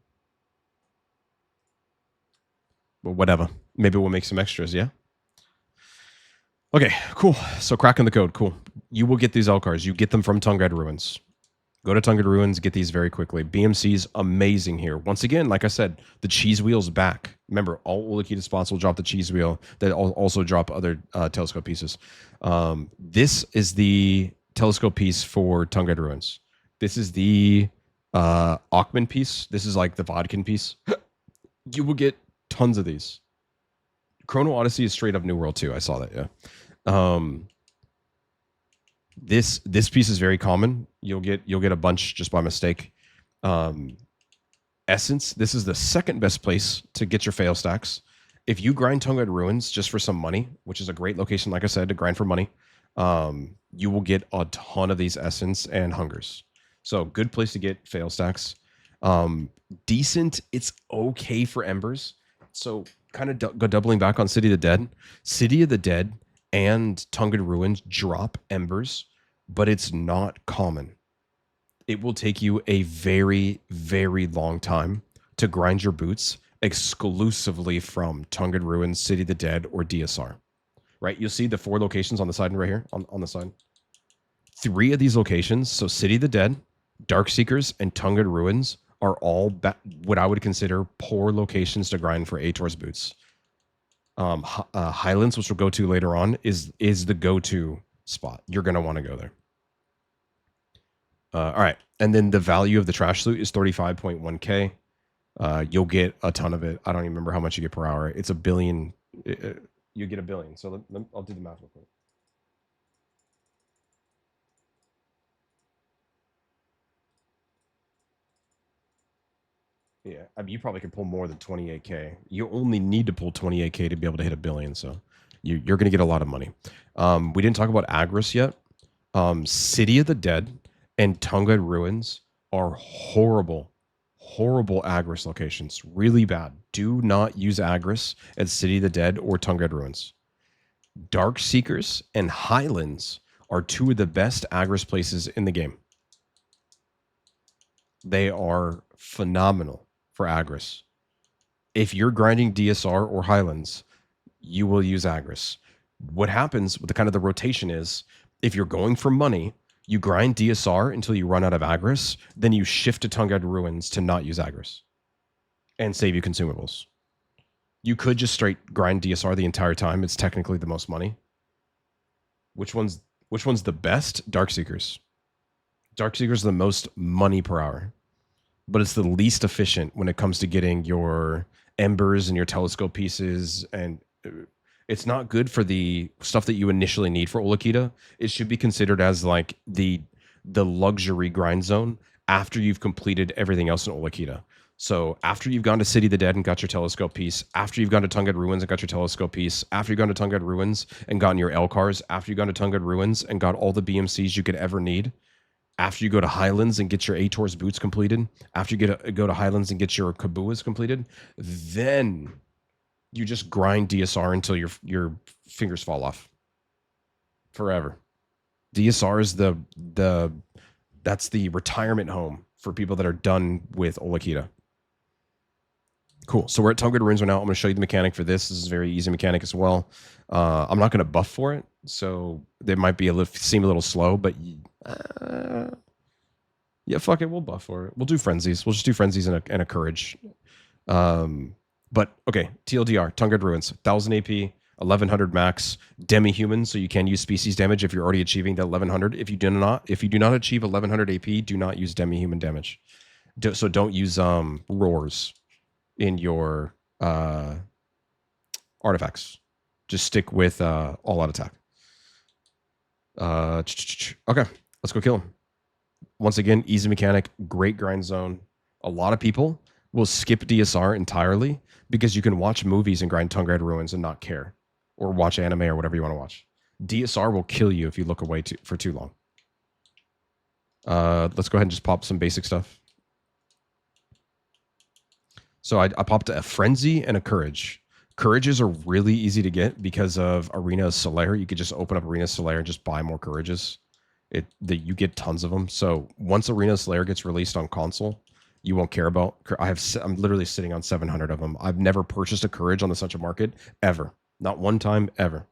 But whatever. Maybe we'll make some extras, yeah? Okay, cool. So cracking the code, cool. You will get these Elcars. You get them from Tungrad Ruins. Go to Tungrad Ruins, get these very quickly. BMC's amazing here. Once again, like I said, the cheese wheel's back. Remember, all Ulikita spots will drop the cheese wheel. They also drop other telescope pieces. This is the telescope piece for Tungrad Ruins. This is the Aukman piece. This is like the Vodkin piece. You will get tons of these. Chrono Odyssey is straight up New World too. I saw that. Yeah. Um, this piece is very common. You'll get a bunch just by mistake. Um, Essence. This is the second best place to get your fail stacks. If you grind Tungrad Ruins just for some money, which is a great location, like I said, to grind for money, you will get a ton of these Essence and Hungers. So good place to get fail stacks. Decent. It's okay for Embers. So kind of go doubling back on City of the Dead. City of the Dead and Tungrad Ruins drop Embers, but it's not common. It will take you a very, very long time to grind your boots exclusively from Tungrad Ruins, City of the Dead, or DSR. Right? You'll see the 4 locations on the side right here, on the side. 3 of these locations, so City of the Dead, Darkseekers, and Tungrad Ruins, are all what I would consider poor locations to grind for Ators boots. Highlands, which we'll go to later on, is the go-to spot. You're going to want to go there. All right. And then the value of the trash loot is 35.1K. You'll get a ton of it. I don't even remember how much you get per hour. It's a billion. You get a billion. So I'll do the math real quick. Yeah, I mean, you probably could pull more than 28K. You only need to pull 28K to be able to hit a billion. So you're going to get a lot of money. We didn't talk about Agris yet. City of the Dead and Tungrad Ruins are horrible Agris locations. Really bad. Do not use Agris at City of the Dead or Tungrad Ruins. Darkseekers and Highlands are 2 of the best Agris places in the game. They are phenomenal for Agris. If you're grinding DSR or Highlands, you will use Agris. What happens with the kind of the rotation is, if you're going for money, you grind DSR until you run out of Agris, then you shift to Tungrad Ruins to not use Agris and save you consumables. You could just straight grind DSR the entire time. It's technically the most money. Which one's the best? Darkseekers. Darkseekers is the most money per hour, but it's the least efficient when it comes to getting your embers and your telescope pieces, and it's not good for the stuff that you initially need for Ulikita. It should be considered as like the luxury grind zone after you've completed everything else in Ulikita. So after you've gone to City of the Dead and got your telescope piece, after you've gone to Tungrad Ruins and got your telescope piece, after you've gone to Tungrad Ruins and gotten your L-cars, after you've gone to Tungrad Ruins and got all the BMCs you could ever need, after you go to Highlands and get your Ators boots completed, after you go to Highlands and get your Kabuas completed, then you just grind DSR until your fingers fall off. Forever. DSR is that's the retirement home for people that are done with Ulikita. Cool. So we're at Tungrad Ruins right now. I'm going to show you the mechanic for this. This is a very easy mechanic as well. I'm not going to buff for it, so they might be seem a little slow, but yeah, fuck it. We'll buff for it. We'll do frenzies. We'll just do frenzies and a courage. But okay, TLDR, Tungrad Ruins, 1000 AP, 1100 max, demi-human, so you can use species damage if you're already achieving the 1100. If you do not achieve 1100 AP, do not use demi-human damage. So don't use roars in your artifacts. Just stick with all-out attack. Okay, let's go kill him. Once again, easy mechanic, great grind zone. A lot of people will skip DSR entirely because you can watch movies and grind Tungrad Ruins and not care, or watch anime or whatever you want to watch. DSR will kill you if you look away for too long. Let's go ahead and just pop some basic stuff. So I popped a Frenzy and a Courage. Courages are really easy to get because of Arena Solaire. You could just open up Arena Solaire and just buy more Courages. You get tons of them. So once Arena Solaire gets released on console, you won't care about. I'm literally sitting on 700 of them. I've never purchased a Courage on the Central Market ever. Not one time ever.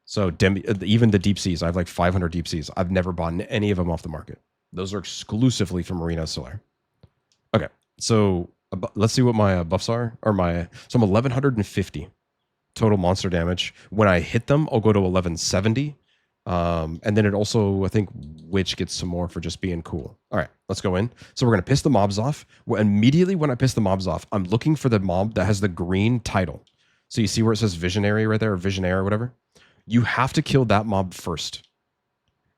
So even the Deep Seas, I have like 500 Deep Seas. I've never bought any of them off the market. Those are exclusively from Arena Solaire. Okay, so let's see what my buffs are. So I'm 1150 total monster damage. When I hit them, I'll go to 1170. And then it also, I think, Witch gets some more for just being cool. All right, let's go in. So we're going to piss the mobs off. Immediately when I piss the mobs off, I'm looking for the mob that has the green title. So you see where it says Visionary right there, or Visionaire or whatever? You have to kill that mob first.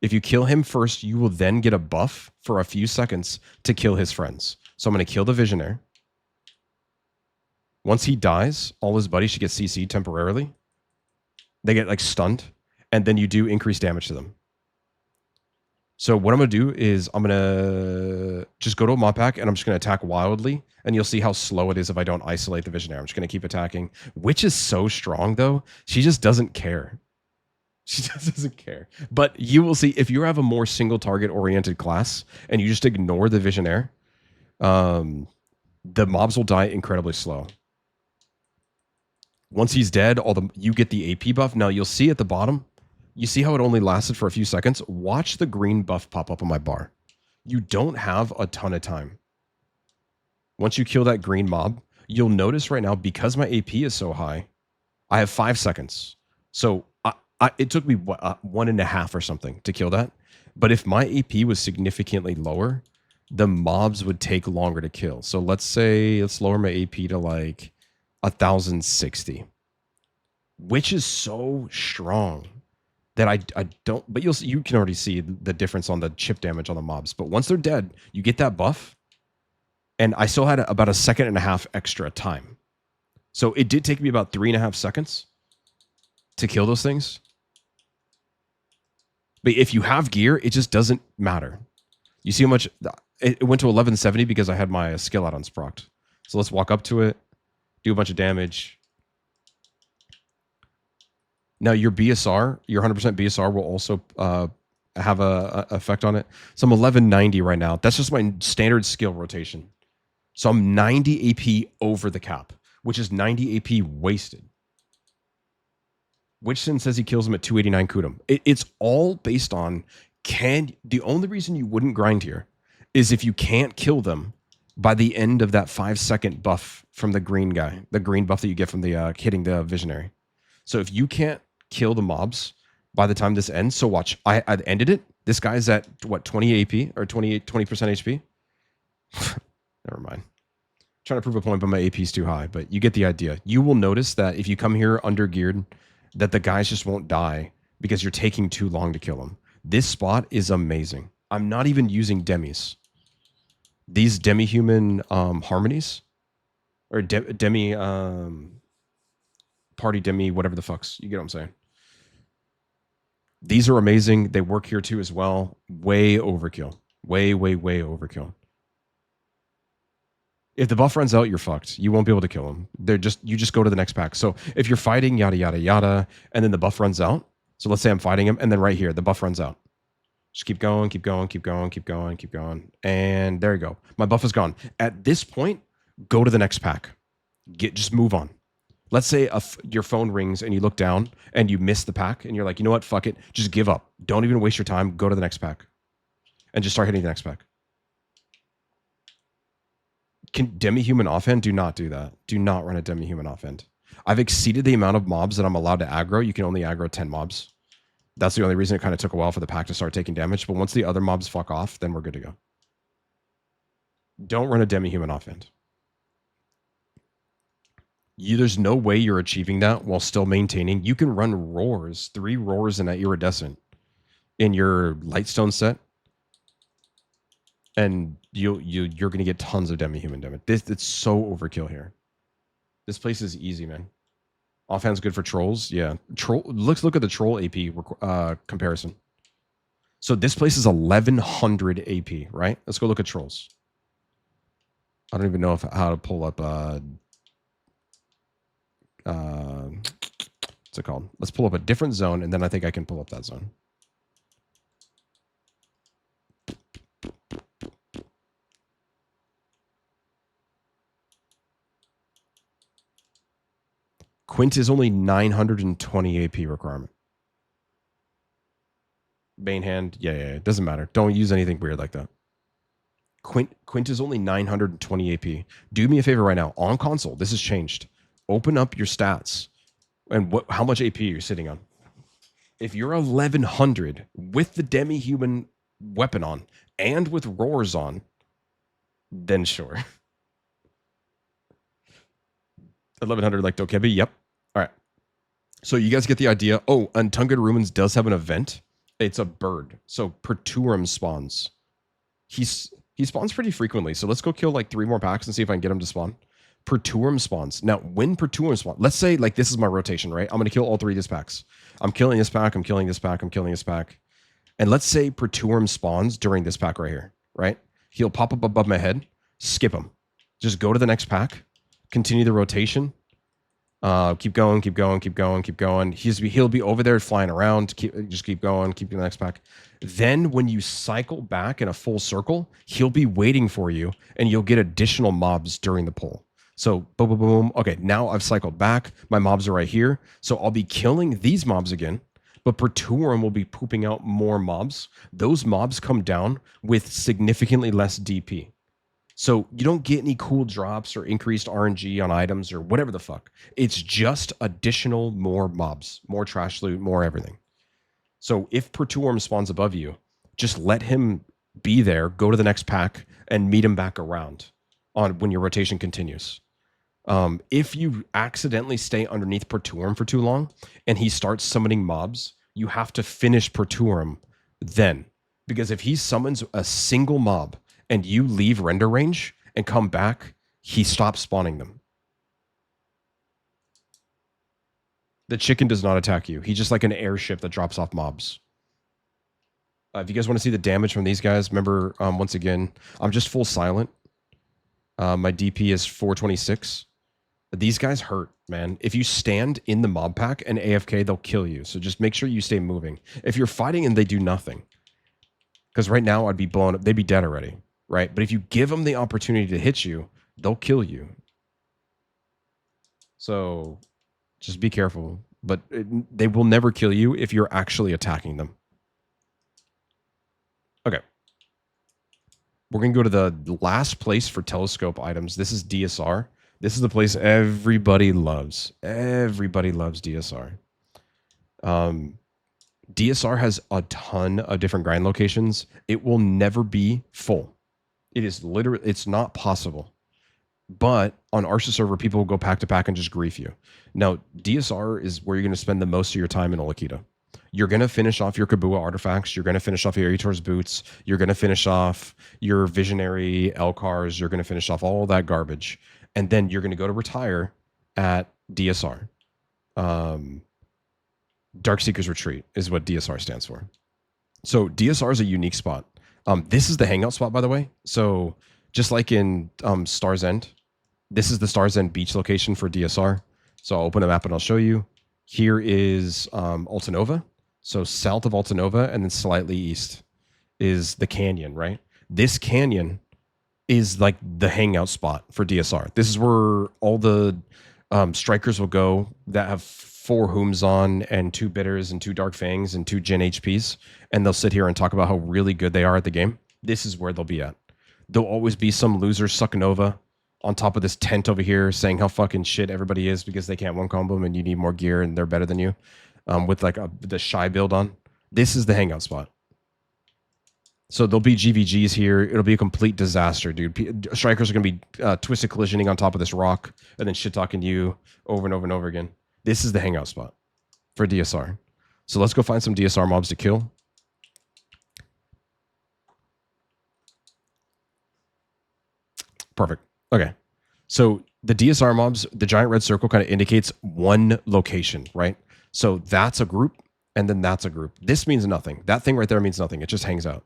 If you kill him first, you will then get a buff for a few seconds to kill his friends. So I'm going to kill the Visionaire. Once he dies, all his buddies should get CC'd temporarily. They get like stunned, and then you do increase damage to them. So what I'm going to do is I'm going to just go to a mob pack, and I'm just going to attack wildly, and you'll see how slow it is if I don't isolate the Visionary. I'm just going to keep attacking. Witch is so strong, though. She just doesn't care. She just doesn't care. But you will see, if you have a more single target oriented class and you just ignore the Visionaire, the mobs will die incredibly slow. Once he's dead, you get the AP buff. Now you'll see at the bottom, you see how it only lasted for a few seconds? Watch the green buff pop up on my bar. You don't have a ton of time. Once you kill that green mob, you'll notice right now, because my AP is so high, I have 5 seconds. So it took me 1.5 or something to kill that. But if my AP was significantly lower, the mobs would take longer to kill. So let's lower my AP to like 1060, which is so strong that I don't. But you can already see the difference on the chip damage on the mobs. But once they're dead, you get that buff, and I still had about 1.5 seconds extra time. So it did take me about 3.5 seconds to kill those things. But if you have gear, it just doesn't matter. You see how much it went to 1170 because I had my skill out unsprocked. So let's walk up to it, do a bunch of damage. Now your BSR, your 100% BSR will also have a effect on it. So I'm 1190 right now. That's just my standard skill rotation. So I'm 90 AP over the cap, which is 90 AP wasted. Witchson says he kills him at 289 Kudum. It's all based on the only reason you wouldn't grind here is if you can't kill them by the end of that 5-second buff from the green guy, the green buff that you get from the hitting the Visionary. So if you can't kill the mobs by the time this ends, so watch, I ended it. This guy's at what, 20 AP or 20% HP? Never mind. Trying to prove a point, but my AP is too high. But you get the idea. You will notice that if you come here under geared, that the guys just won't die because you're taking too long to kill them. This spot is amazing. I'm not even using demis. These demi-human harmonies, or demi party demi, whatever the fucks. You get what I'm saying? These are amazing. They work here too as well. Way overkill. Way overkill. If the buff runs out, you're fucked. You won't be able to kill them. You just go to the next pack. So if you're fighting, yada, yada, yada, and then the buff runs out. So let's say I'm fighting him, and then right here, the buff runs out. Just keep going. And there you go. My buff is gone. At this point, go to the next pack. Just move on. Let's say your phone rings and you look down and you miss the pack and you're like, you know what? Fuck it. Just give up. Don't even waste your time. Go to the next pack and just start hitting the next pack. Can demi-human offhand? Do not do that. Do not run a demi-human offhand. I've exceeded the amount of mobs that I'm allowed to aggro. You can only aggro 10 mobs. That's the only reason it kind of took a while for the pack to start taking damage. But once the other mobs fuck off, then we're good to go. Don't run a demi-human offhand. There's no way you're achieving that while still maintaining. You can run roars, 3 roars and an iridescent in your Lightstone set, and you're going to get tons of demi-human damage. It's so overkill here. This place is easy, man. Offhand's good for trolls. Yeah, let's look at the troll AP comparison. So this place is 1100 AP, right? Let's go look at trolls. I don't even know how to pull up. What's it called? Let's pull up a different zone, and then I think I can pull up that zone. Quint is only 920 AP requirement. Banehand, yeah, it doesn't matter. Don't use anything weird like that. Quint is only 920 AP. Do me a favor right now. On console, this has changed. Open up your stats and how much AP you're sitting on. If you're 1100 with the demi-human weapon on and with roars on, then sure. 1100 like Dokebi, yep. All right. So you guys get the idea. Oh, and Tungrad Ruins does have an event. It's a bird. So Perturum spawns. He spawns pretty frequently. So let's go kill like 3 more packs and see if I can get him to spawn. Perturum spawns. Now, when Perturum spawns, let's say like this is my rotation, right? I'm going to kill all 3 of these packs. I'm killing this pack. I'm killing this pack. I'm killing this pack. And let's say Perturum spawns during this pack right here, right? He'll pop up above my head. Skip him. Just go to the next pack. Continue the rotation. Keep going, keep going, keep going, keep going. He'll be over there flying around. Just keep going, keep the next pack. Then when you cycle back in a full circle, he'll be waiting for you, and you'll get additional mobs during the pull. So boom, boom, boom. Okay, now I've cycled back. My mobs are right here. So I'll be killing these mobs again, but Perturum will be pooping out more mobs. Those mobs come down with significantly less DP. So you don't get any cool drops or increased RNG on items or whatever the fuck. It's just additional more mobs, more trash loot, more everything. So if Perturum spawns above you, just let him be there, go to the next pack, and meet him back around on when your rotation continues. If you accidentally stay underneath Perturum for too long and he starts summoning mobs, you have to finish Perturum then. Because if he summons a single mob and you leave render range and come back, he stops spawning them. The chicken does not attack you. He's just like an airship that drops off mobs. If you guys want to see the damage from these guys, remember, once again, I'm just full silent. My DP is 426. These guys hurt, man. If you stand in the mob pack and AFK, they'll kill you. So just make sure you stay moving. If you're fighting and they do nothing, because right now I'd be blown up. They'd be dead already, right? But if you give them the opportunity to hit you, they'll kill you. So just be careful. But they will never kill you if you're actually attacking them. Okay. We're going to go to the last place for telescope items. This is DSR. This is the place everybody loves. Everybody loves DSR. DSR has a ton of different grind locations. It will never be full. It is literally, it's not possible. But on Arsha server, people will go pack to pack and just grief you. Now, DSR is where you're going to spend the most of your time in Ulikita. You're going to finish off your Kabua artifacts. You're going to finish off your Ators boots. You're going to finish off your visionary Elcars. You're going to finish off all that garbage. And then you're going to go to retire at DSR. Darkseeker's Retreat is what DSR stands for. So DSR is a unique spot. This is the hangout spot, by the way. So just like in Star's End, this is the Star's End beach location for DSR. So I'll open a map and I'll show you. Here is Altanova. So south of Altanova and then slightly east is the canyon, right? This canyon is like the hangout spot for DSR. This is where all the strikers will go that have 4 Hooms on and 2 Bitters and 2 Dark Fangs and 2 Gen HPs. And they'll sit here and talk about how really good they are at the game. This is where they'll be at. There'll always be some loser sucking Nova on top of this tent over here saying how fucking shit everybody is because they can't one combo them and you need more gear and they're better than you with like the shy build on. This is the hangout spot. So there'll be GVGs here. It'll be a complete disaster, dude. Strikers are going to be twisted collisioning on top of this rock and then shit talking you over and over and over again. This is the hangout spot for DSR. So let's go find some DSR mobs to kill. Perfect. Okay. So the DSR mobs, the giant red circle kind of indicates one location, right? So that's a group and then that's a group. This means nothing. That thing right there means nothing. It just hangs out.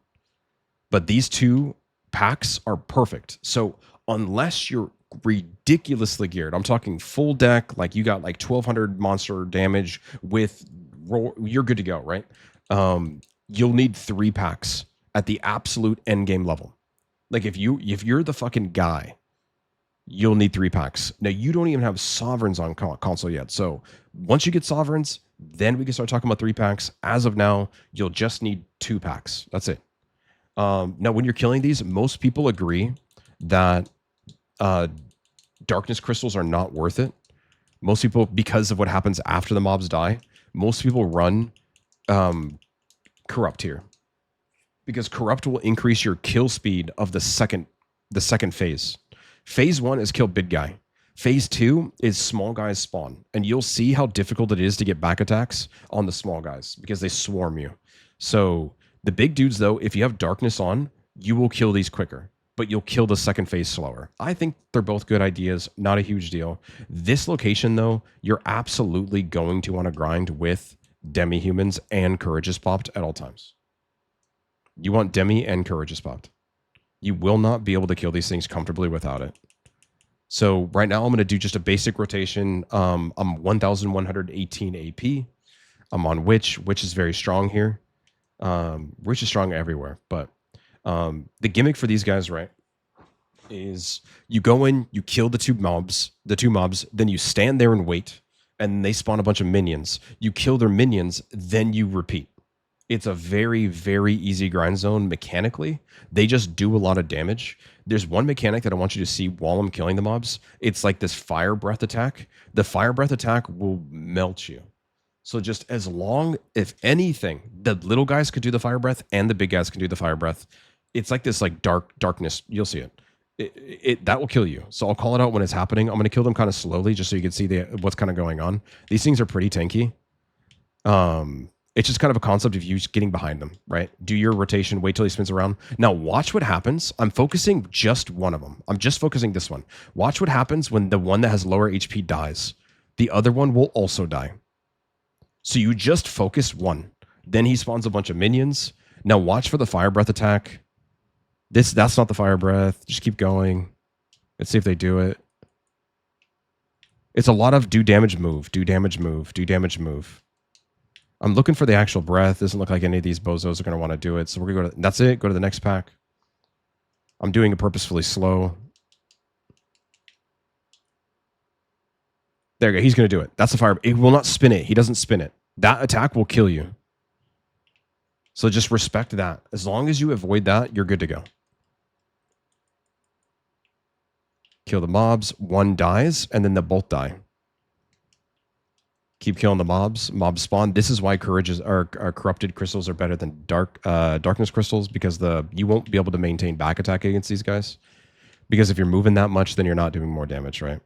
But these 2 packs are perfect. So unless you're ridiculously geared, I'm talking full deck, like you got like 1200 monster damage with you're good to go, right? You'll need 3 packs at the absolute end game level. Like if you're the fucking guy, you'll need 3 packs. Now you don't even have sovereigns on console yet. So once you get sovereigns, then we can start talking about 3 packs. As of now, you'll just need 2 packs. That's it. Now when you're killing these, most people agree that darkness crystals are not worth it. Most people, because of what happens after the mobs die, most people run um, corrupt here, because corrupt will increase your kill speed of the second phase. Phase 1 is kill big guy. Phase 2 is small guys spawn, and you'll see how difficult it is to get back attacks on the small guys because they swarm you. So the big dudes, though, if you have darkness on, you will kill these quicker, but you'll kill the second phase slower. I think they're both good ideas, not a huge deal. This location, though, you're absolutely going to want to grind with demi-humans and courageous popped at all times. You want demi and courageous popped. You will not be able to kill these things comfortably without it. So right now I'm going to do just a basic rotation. I'm 1,118 AP. I'm on Witch. Witch is very strong here. Witch is strong everywhere. But the gimmick for these guys, right, is you go in, you kill the two mobs, then you stand there and wait, and they spawn a bunch of minions. You kill their minions, then you repeat. It's a very, very easy grind zone mechanically. They just do a lot of damage. There's one mechanic that I want you to see while I'm killing the mobs. It's like this fire breath attack. The fire breath attack will melt you. So just as long, if anything, the little guys could do the fire breath and the big guys can do the fire breath. It's like this like darkness. You'll see it. That will kill you. So I'll call it out when it's happening. I'm going to kill them kind of slowly just so you can see what's kind of going on. These things are pretty tanky. It's just kind of a concept of you getting behind them, right? Do your rotation, wait till he spins around. Now watch what happens. I'm focusing just one of them. I'm just focusing this one. Watch what happens when the one that has lower HP dies. The other one will also die. So you just focus one. Then he spawns a bunch of minions. Now watch for the fire breath attack. That's not the fire breath. Just keep going. Let's see if they do it. It's a lot of do damage, move, do damage, move, do damage, move. I'm looking for the actual breath. Doesn't look like any of these bozos are going to want to do it. So we're going to go to, that's it. Go to the next pack. I'm doing it purposefully slow. There you go. He's going to do it. That's the fire. It will not spin it. He doesn't spin it. That attack will kill you. So just respect that. As long as you avoid that, you're good to go. Kill the mobs. One dies, and then they both die. Keep killing the mobs. Mobs spawn. This is why corrupted crystals are better than darkness crystals, because you won't be able to maintain back attack against these guys. Because if you're moving that much, then you're not doing more damage, right?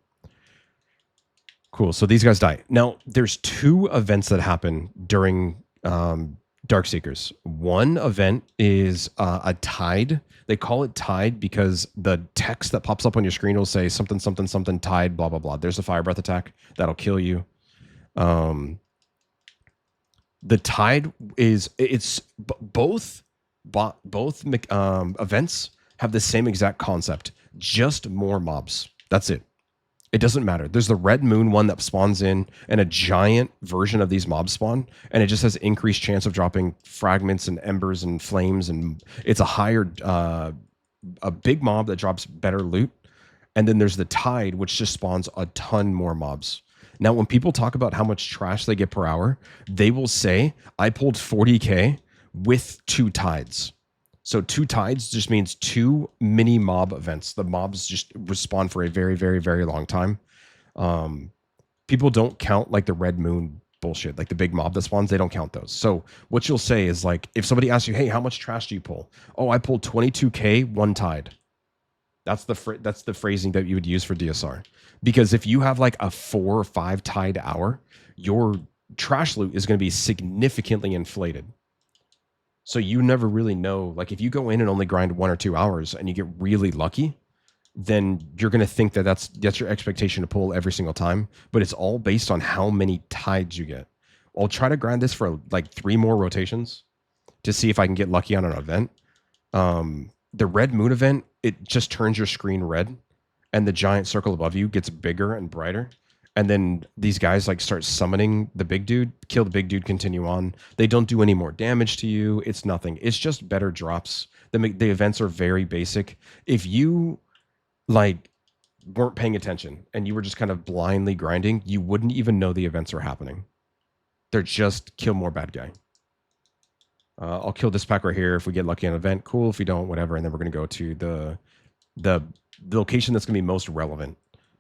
Cool. So these guys die. Now, there's two events that happen during Darkseekers. One event is a tide. They call it tide because the text that pops up on your screen will say something, something, something, tide, blah, blah, blah. There's a fire breath attack that'll kill you. The tide is both events have the same exact concept, just more mobs. That's it. It doesn't matter. There's the red moon one that spawns in, and a giant version of these mobs spawn, and it just has increased chance of dropping fragments and embers and flames, and it's a higher, a big mob that drops better loot. And then there's the tide, which just spawns a ton more mobs. Now, when people talk about how much trash they get per hour, they will say, I pulled 40K with 2 tides. So 2 tides just means 2 mini mob events. The mobs just respawn for a very, very, very long time. People don't count like the red moon bullshit, like the big mob that spawns. They don't count those. So what you'll say is like, if somebody asks you, hey, how much trash do you pull? Oh, I pulled 22K, 1 tide. That's the phrasing that you would use for DSR. Because if you have like a 4 or 5 tide hour, your trash loot is going to be significantly inflated. So you never really know. Like if you go in and only grind 1 or 2 hours and you get really lucky, then you're going to think that that's your expectation to pull every single time. But it's all based on how many tides you get. I'll try to grind this for like 3 more rotations to see if I can get lucky on an event. The red moon event, it just turns your screen red, and the giant circle above you gets bigger and brighter. And then these guys like start summoning the big dude, kill the big dude, continue on. They don't do any more damage to you. It's nothing. It's just better drops. The events are very basic. If you like weren't paying attention and you were just kind of blindly grinding, you wouldn't even know the events are happening. They're just kill more bad guy. I'll kill this pack right here. If we get lucky on an event, cool. If we don't, whatever. And then we're going to go to the location that's going to be most relevant,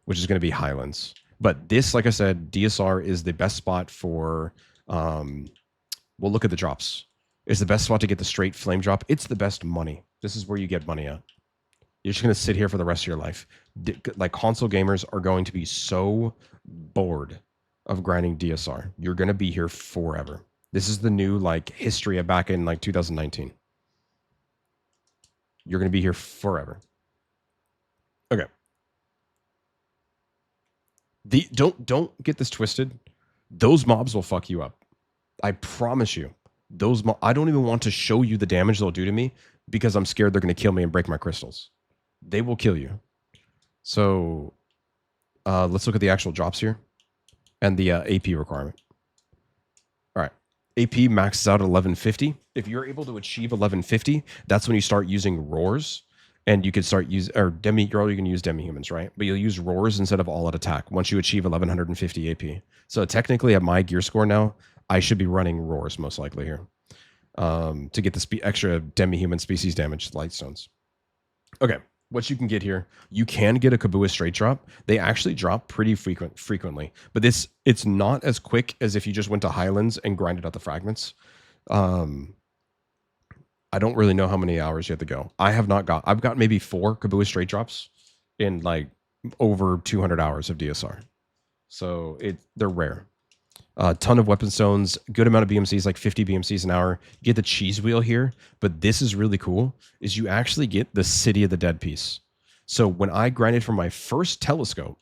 which is going to be Highlands. But this, like I said, DSR is the best spot for Well, look at the drops. It's the best spot to get the straight flame drop. It's the best money. This is where you get money at. You're just going to sit here for the rest of your life. Like console gamers are going to be so bored of grinding DSR. You're going to be here forever. This is the new like history of back in like 2019. You're going to be here forever. Okay. Don't get this twisted. Those mobs will fuck you up. I promise you. I don't even want to show you the damage they'll do to me because I'm scared they're going to kill me and break my crystals. They will kill you. So let's look at the actual drops here and the AP requirement. All right. AP maxes out at 1150. If you're able to achieve 1150, that's when you start using roars. And you could start use or you're already going to use demi-humans, right? But you'll use roars instead of all out attack once you achieve 1150 AP. So technically at my gear score now, I should be running roars most likely here to get the extra demi-human species damage lightstones. Okay, what you can get here, you can get a Kabua straight drop. They actually drop pretty frequently, but it's not as quick as if you just went to Highlands and grinded out the fragments. I don't really know how many hours you have to go. I've got maybe 4 Kabua straight drops in like over 200 hours of DSR. So they're rare. A ton of weapon stones, good amount of BMCs, like 50 BMCs an hour. You get the cheese wheel here, but this is really cool, is you actually get the City of the Dead piece. So when I grinded for my first telescope,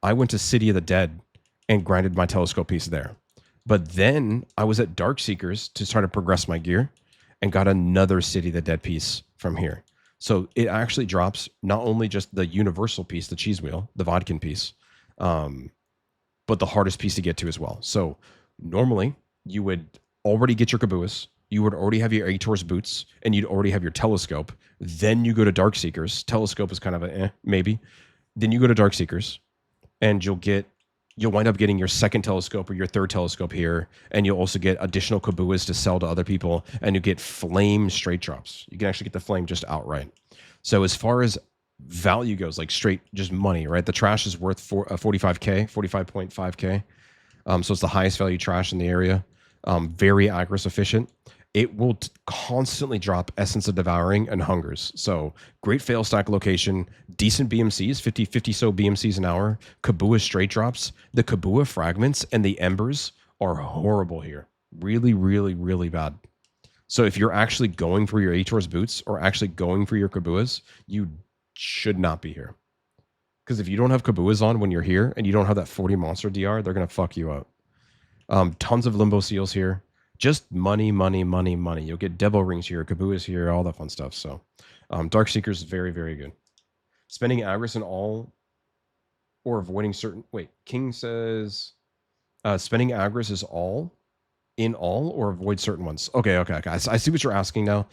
I went to City of the Dead and grinded my telescope piece there. But then I was at Darkseekers to try to progress my gear and got another City of the Dead piece from here. So it actually drops not only just the universal piece, the cheese wheel, the Vodkin piece, but the hardest piece to get to as well. So normally you would already get your Kabuas, you would already have your Ators boots, and you'd already have your telescope. Then you go to Darkseekers. Telescope is kind of a maybe. Then you go to Darkseekers, and you'll wind up getting your second telescope or your third telescope here, and you'll also get additional Kabuas to sell to other people, and you get flame straight drops. You can actually get the flame just outright. So as far as value goes, like straight just money, right? The trash is worth 45k, 45.5k. So it's the highest value trash in the area. Very aggro efficient. It will constantly drop Essence of Devouring and Hungers. So great fail stack location, decent BMCs, 50 so BMCs an hour, Kabua straight drops. The Kabua fragments and the embers are horrible here. Really, really, really bad. So if you're actually going for your Ators boots or actually going for your Kabuas, you should not be here. Because if you don't have Kabuas on when you're here and you don't have that 40 monster DR, they're going to fuck you up. Tons of Limbo Seals here. Just money, money, money, money. You'll get Devil Rings here, Kabuas here, all that fun stuff. So Darkseekers is very, very good. Spending Agris in all or avoiding certain... Wait, King says spending Agris is all in all or avoid certain ones. Okay. I see what you're asking now.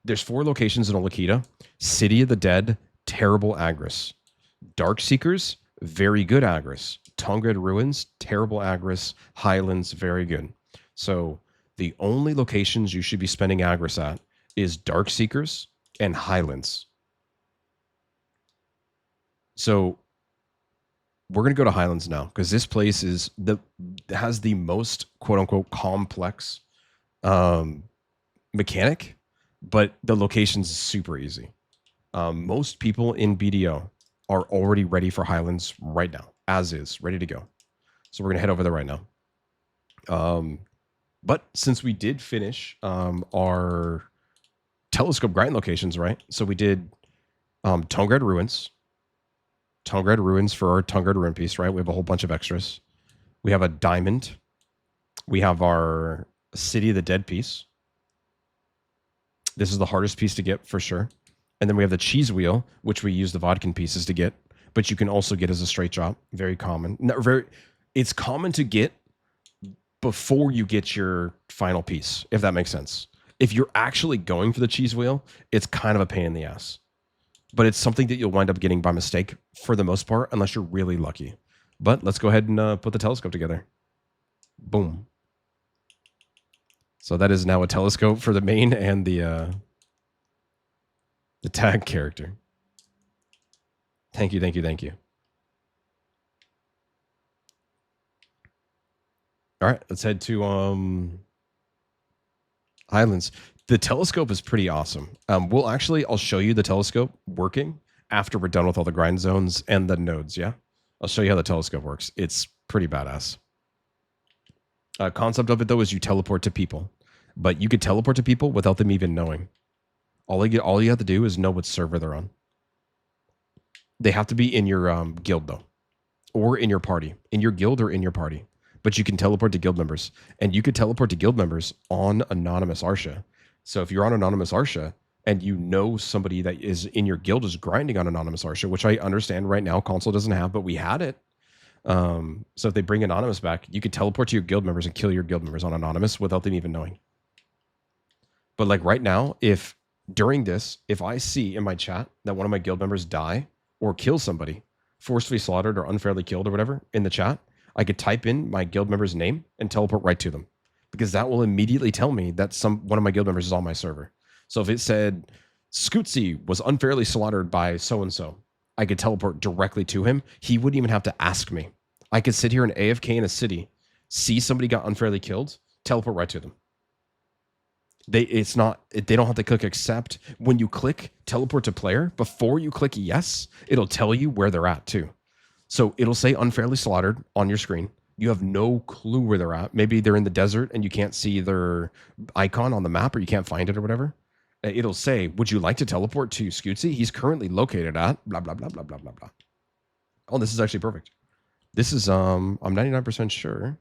There's 4 locations in Ulikita. City of the Dead, terrible Agris. Darkseekers, very good Agris. Tungrad Ruins, terrible Agris. Highlands, very good. So the only locations you should be spending Agris at is Darkseekers and Highlands. So we're going to go to Highlands now because this place has the most quote unquote complex mechanic, but the location's super easy. Most people in BDO are already ready for Highlands right now, as is, ready to go. So we're going to head over there right now. But since we did finish our telescope grind locations, right? So we did Tungrad Ruins. Tungrad Ruins for our Tungrad Ruin piece, right? We have a whole bunch of extras. We have a diamond. We have our City of the Dead piece. This is the hardest piece to get for sure. And then we have the cheese wheel, which we use the Vodkin pieces to get, but you can also get as a straight drop. Very common. It's common to get before you get your final piece, if that makes sense. If you're actually going for the cheese wheel, it's kind of a pain in the ass. But it's something that you'll wind up getting by mistake for the most part, unless you're really lucky. But let's go ahead and put the telescope together. Boom. So that is now a telescope for the main and the tag character. Thank you. All right, let's head to Highlands. The telescope is pretty awesome. I'll show you the telescope working after we're done with all the grind zones and the nodes. Yeah, I'll show you how the telescope works. It's pretty badass. Concept of it though is you teleport to people, but you could teleport to people without them even knowing. All you have to do is know what server they're on. They have to be in your guild though, or in your party, in your guild or in your party. But you can teleport to guild members, and you could teleport to guild members on anonymous Arsha. So if you're on anonymous Arsha and you know somebody that is in your guild is grinding on anonymous Arsha, which I understand right now console doesn't have, but we had it. So if they bring anonymous back, you could teleport to your guild members and kill your guild members on anonymous without them even knowing. But like right now, if during this, if I see in my chat that one of my guild members die or kill somebody, forcefully slaughtered or unfairly killed or whatever in the chat, I could type in my guild member's name and teleport right to them, because that will immediately tell me that one of my guild members is on my server. So if it said Scootsy was unfairly slaughtered by so and so, I could teleport directly to him. He wouldn't even have to ask me. I could sit here in AFK in a city, see somebody got unfairly killed, teleport right to them. They don't have to click accept. When you click teleport to player, before you click yes, it'll tell you where they're at too. So it'll say unfairly slaughtered on your screen. You have no clue where they're at. Maybe they're in the desert and you can't see their icon on the map, or you can't find it or whatever. It'll say, would you like to teleport to Scootsy? He's currently located at blah, blah, blah, blah, blah, blah, blah. Oh, this is actually perfect. This is, I'm 99% sure.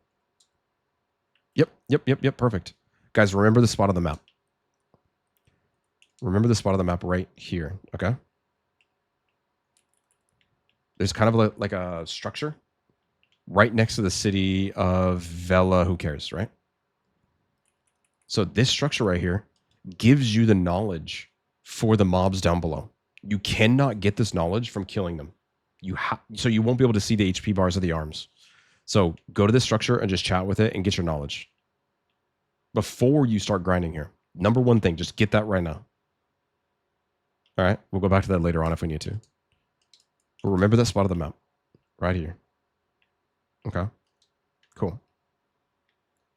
Yep, perfect. Guys, remember the spot on the map. Remember the spot on the map right here, okay? There's kind of like a structure right next to the city of Vela. Who cares, right? So this structure right here gives you the knowledge for the mobs down below. You cannot get this knowledge from killing them. So you won't be able to see the HP bars of the arms. So go to this structure and just chat with it and get your knowledge before you start grinding here. Number one thing, just get that right now. All right, we'll go back to that later on if we need to. But remember that spot of the map right here. Okay, cool.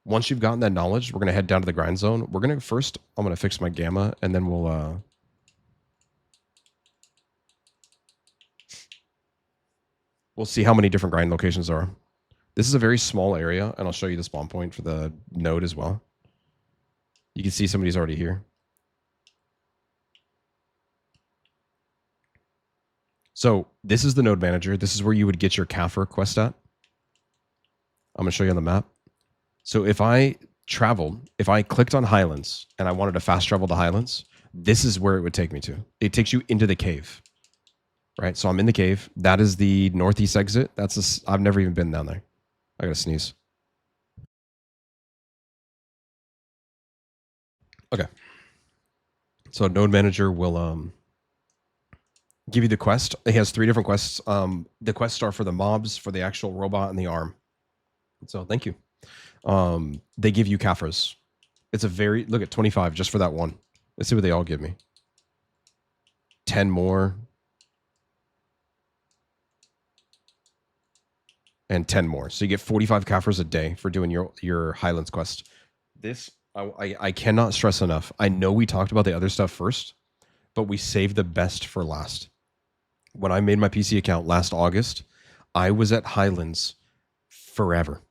Once you've gotten that knowledge, we're going to head down to the grind zone. I'm going to fix my gamma, and then we'll see how many different grind locations there are. This is a very small area, and I'll show you the spawn point for the node as well. You can see somebody's already here. So this is the node manager. This is where you would get your Kaffir quest at. I'm going to show you on the map. So if I clicked on Highlands and I wanted to fast travel to Highlands, this is where it would take me to. It takes you into the cave, right? So I'm in the cave. That is the northeast exit. I've never even been down there. I got to sneeze. Okay. So node manager will give you the quest. It has 3 different quests. The quests are for the mobs, for the actual robot, and the arm. So thank you. They give you Kafras. It's look at 25 just for that one. Let's see what they all give me. 10 more. And 10 more. So you get 45 Kafras a day for doing your Highlands quest. This, I cannot stress enough. I know we talked about the other stuff first, but we saved the best for last. When I made my PC account last August, I was at Highlands forever.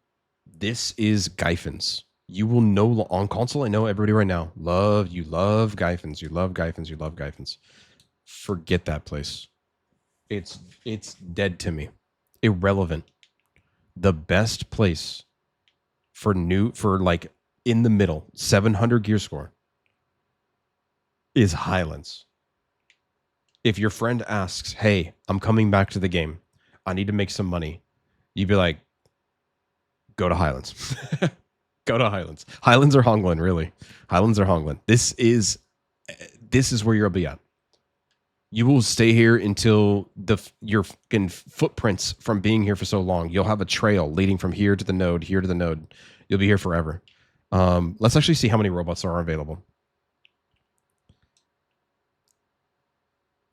This is Gyphins. You will know on console. I know everybody right now. You love Gyphins. You love Gyphins. You love Gyphins. Forget that place. It's dead to me. Irrelevant. The best place for like in the middle 700 gear score is Highlands. If your friend asks, "Hey, I'm coming back to the game. I need to make some money," you'd be like, go to Highlands. Go to Highlands. Highlands or Hongland, really. Highlands or Hongland. This is where you'll be at. You will stay here until your fucking footprints from being here for so long. You'll have a trail leading from here to the node, here to the node. You'll be here forever. Let's actually see how many robots are available.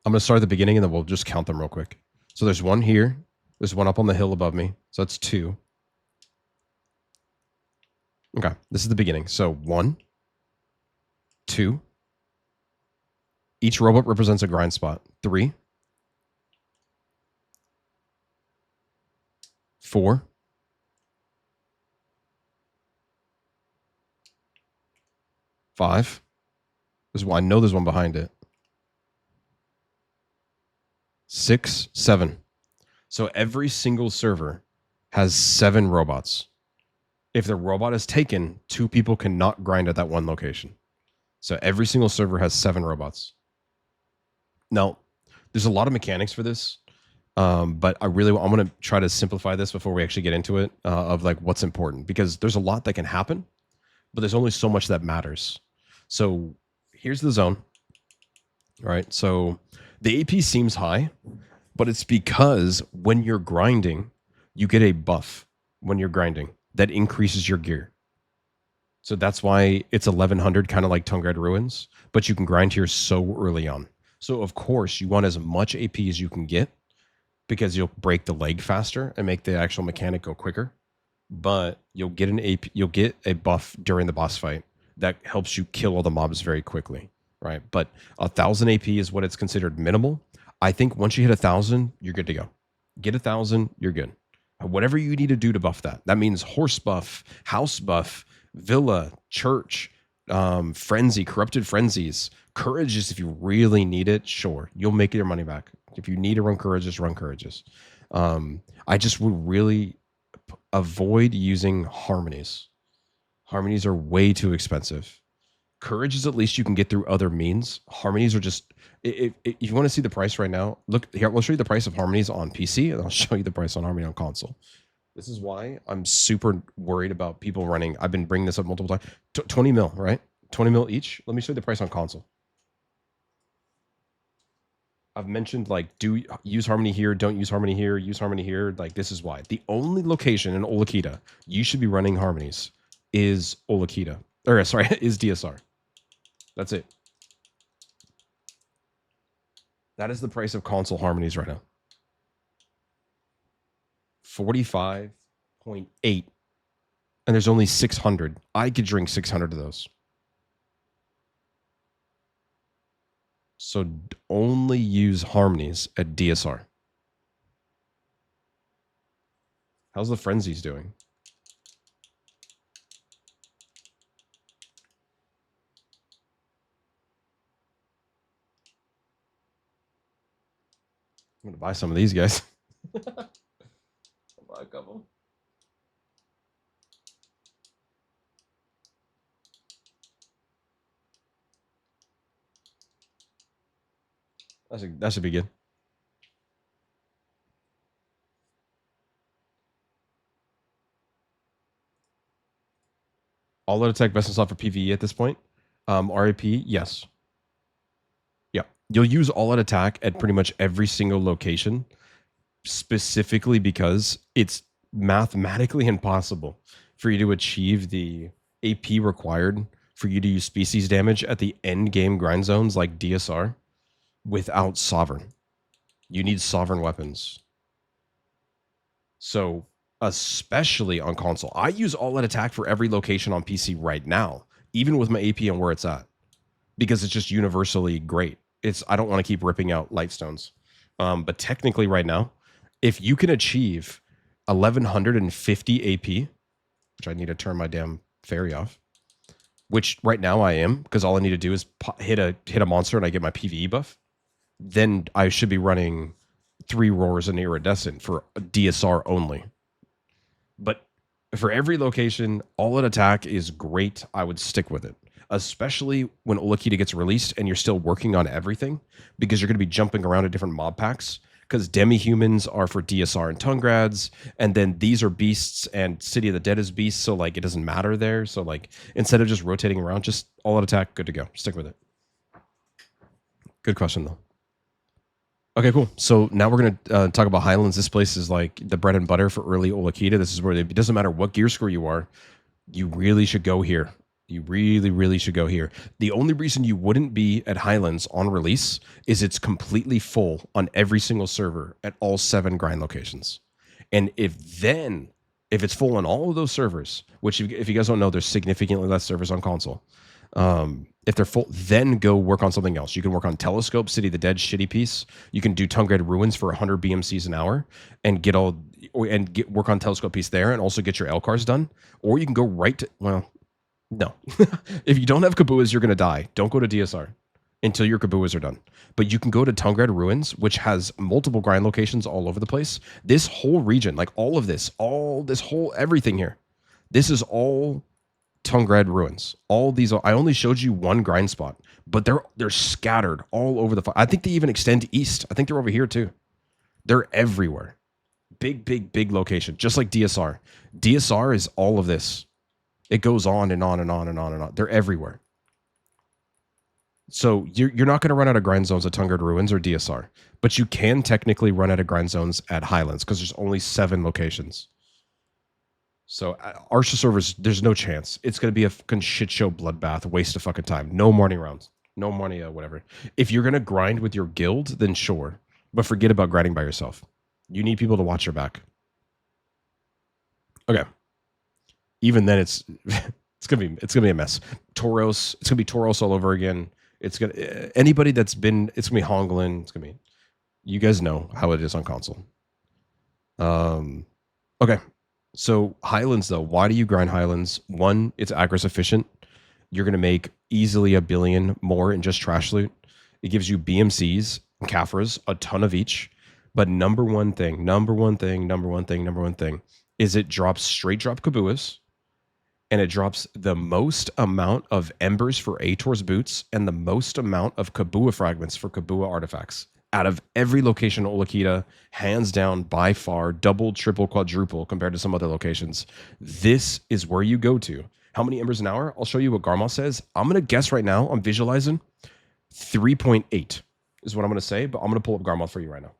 I'm going to start at the beginning, and then we'll just count them real quick. So there's one here. There's one up on the hill above me. So that's 2. Okay, this is the beginning. So 1, 2. Each robot represents a grind spot. 3. 4. 5. There's one. I know there's one behind it. 6, 7. So every single server has 7 robots. If the robot is taken, 2 people cannot grind at that one location. So every single server has 7 robots. Now, there's a lot of mechanics for this, but I want to try to simplify this before we actually get into it, of like what's important, because there's a lot that can happen, but there's only so much that matters. So here's the zone. All right. So the AP seems high, but it's because when you're grinding, you get a buff when you're grinding that increases your gear. So that's why it's 1100, kind of like Tungrad Ruins, but you can grind here so early on. So of course you want as much AP as you can get, because you'll break the leg faster and make the actual mechanic go quicker. But you'll get an AP, you'll get a buff during the boss fight that helps you kill all the mobs very quickly, right? But 1000 AP is what it's considered minimal. I think once you hit 1000, you're good to go. Get 1000, you're good. Whatever you need to do to buff that. That means horse buff, house buff, villa, church, frenzy, corrupted frenzies, courageous. If you really need it, sure, you'll make your money back. If you need to run courageous, run courageous. I just would really avoid using harmonies. Harmonies are way too expensive. Courage is at least you can get through other means. Harmonies are just, if you want to see the price right now, look here. I'll show you the price of harmonies on PC, and I'll show you the price on harmony on console. This is why I'm super worried about people running. I've been bringing this up multiple times. 20 mil, right? 20 mil each. Let me show you the price on console. I've mentioned like, do use harmony here, don't use harmony here, use harmony here. Like, this is why. The only location in Ulikita you should be running harmonies is Ulikita. Or sorry, is DSR. That's it. That is the price of console harmonies right now. 45.8. And there's only 600. I could drink 600 of those. So only use harmonies at DSR. How's the frenzies doing? I'm gonna buy some of these guys. I'll buy a couple. That should be good. All out attack best in slot for PvE at this point. RAP, yes. Yeah. You'll use all out attack at pretty much every single location, specifically because it's mathematically impossible for you to achieve the AP required for you to use species damage at the end game grind zones like DSR without sovereign. You need sovereign weapons. So especially on console, I use all out attack for every location on PC right now, even with my AP and where it's at, because it's just universally great. I don't want to keep ripping out lightstones. But technically right now, if you can achieve 1150 AP, which I need to turn my damn fairy off, which right now I am, because all I need to do is hit a monster and I get my PvE buff, then I should be running 3 roars and iridescent for DSR only. But for every location, all out attack is great. I would stick with it, especially when Ulikita gets released and you're still working on everything, because you're going to be jumping around to different mob packs, because demi-humans are for DSR and Tungrads, and then these are beasts, and City of the Dead is beasts, so like it doesn't matter there. So like instead of just rotating around, just all out attack, good to go. Stick with it. Good question though. Okay, cool. So now we're going to talk about Highlands. This place is like the bread and butter for early Ulikita. This is where it doesn't matter what gear score you are, you really should go here. You really, really should go here. The only reason you wouldn't be at Highlands on release is it's completely full on every single server at all 7 grind locations. And if it's full on all of those servers, which if you guys don't know, there's significantly less servers on console. If they're full, then go work on something else. You can work on Telescope, City of the Dead, shitty piece. You can do Tungrad Ruins for 100 BMCs an hour and work on Telescope piece there, and also get your L cars done. Or you can go right to, well, no. If you don't have Kabuas, you're gonna die. Don't go to DSR until your Kabuas are done. But you can go to Tungrad Ruins, which has multiple grind locations all over the place. This whole region, like all this whole everything here, this is all Tungrad Ruins. All these, I only showed you one grind spot, but they're scattered all over I think they even extend east. I think they're over here too. They're everywhere. Big location, just like DSR. DSR is all of this. It goes on and on and on and on and on. They're everywhere. So you're not going to run out of grind zones at Tungrad Ruins or DSR, but you can technically run out of grind zones at Highlands because there's only 7 locations. So Arsha servers, there's no chance. It's going to be a fucking shit show bloodbath, waste of fucking time. No morning rounds. No money, whatever. If you're going to grind with your guild, then sure. But forget about grinding by yourself. You need people to watch your back. Okay. Even then, it's gonna be a mess. Tauros, it's gonna be Tauros all over again. It's gonna anybody that's been. It's gonna be Honglin. It's gonna be. You guys know how it is on console. Okay. So Highlands though, why do you grind Highlands? One, it's aggress efficient. You're gonna make easily $1 billion more in just trash loot. It gives you BMCs, Kafras, a ton of each. But number one thing is it drops straight drop Kabuas, and it drops the most amount of embers for Ators boots and the most amount of Kabua fragments for Kabua artifacts. Out of every location in Ulikita, hands down, by far, double, triple, quadruple compared to some other locations. This is where you go to. How many embers an hour? I'll show you what Garma says. I'm going to guess right now, I'm visualizing 3.8 is what I'm going to say, but I'm going to pull up Garma for you right now.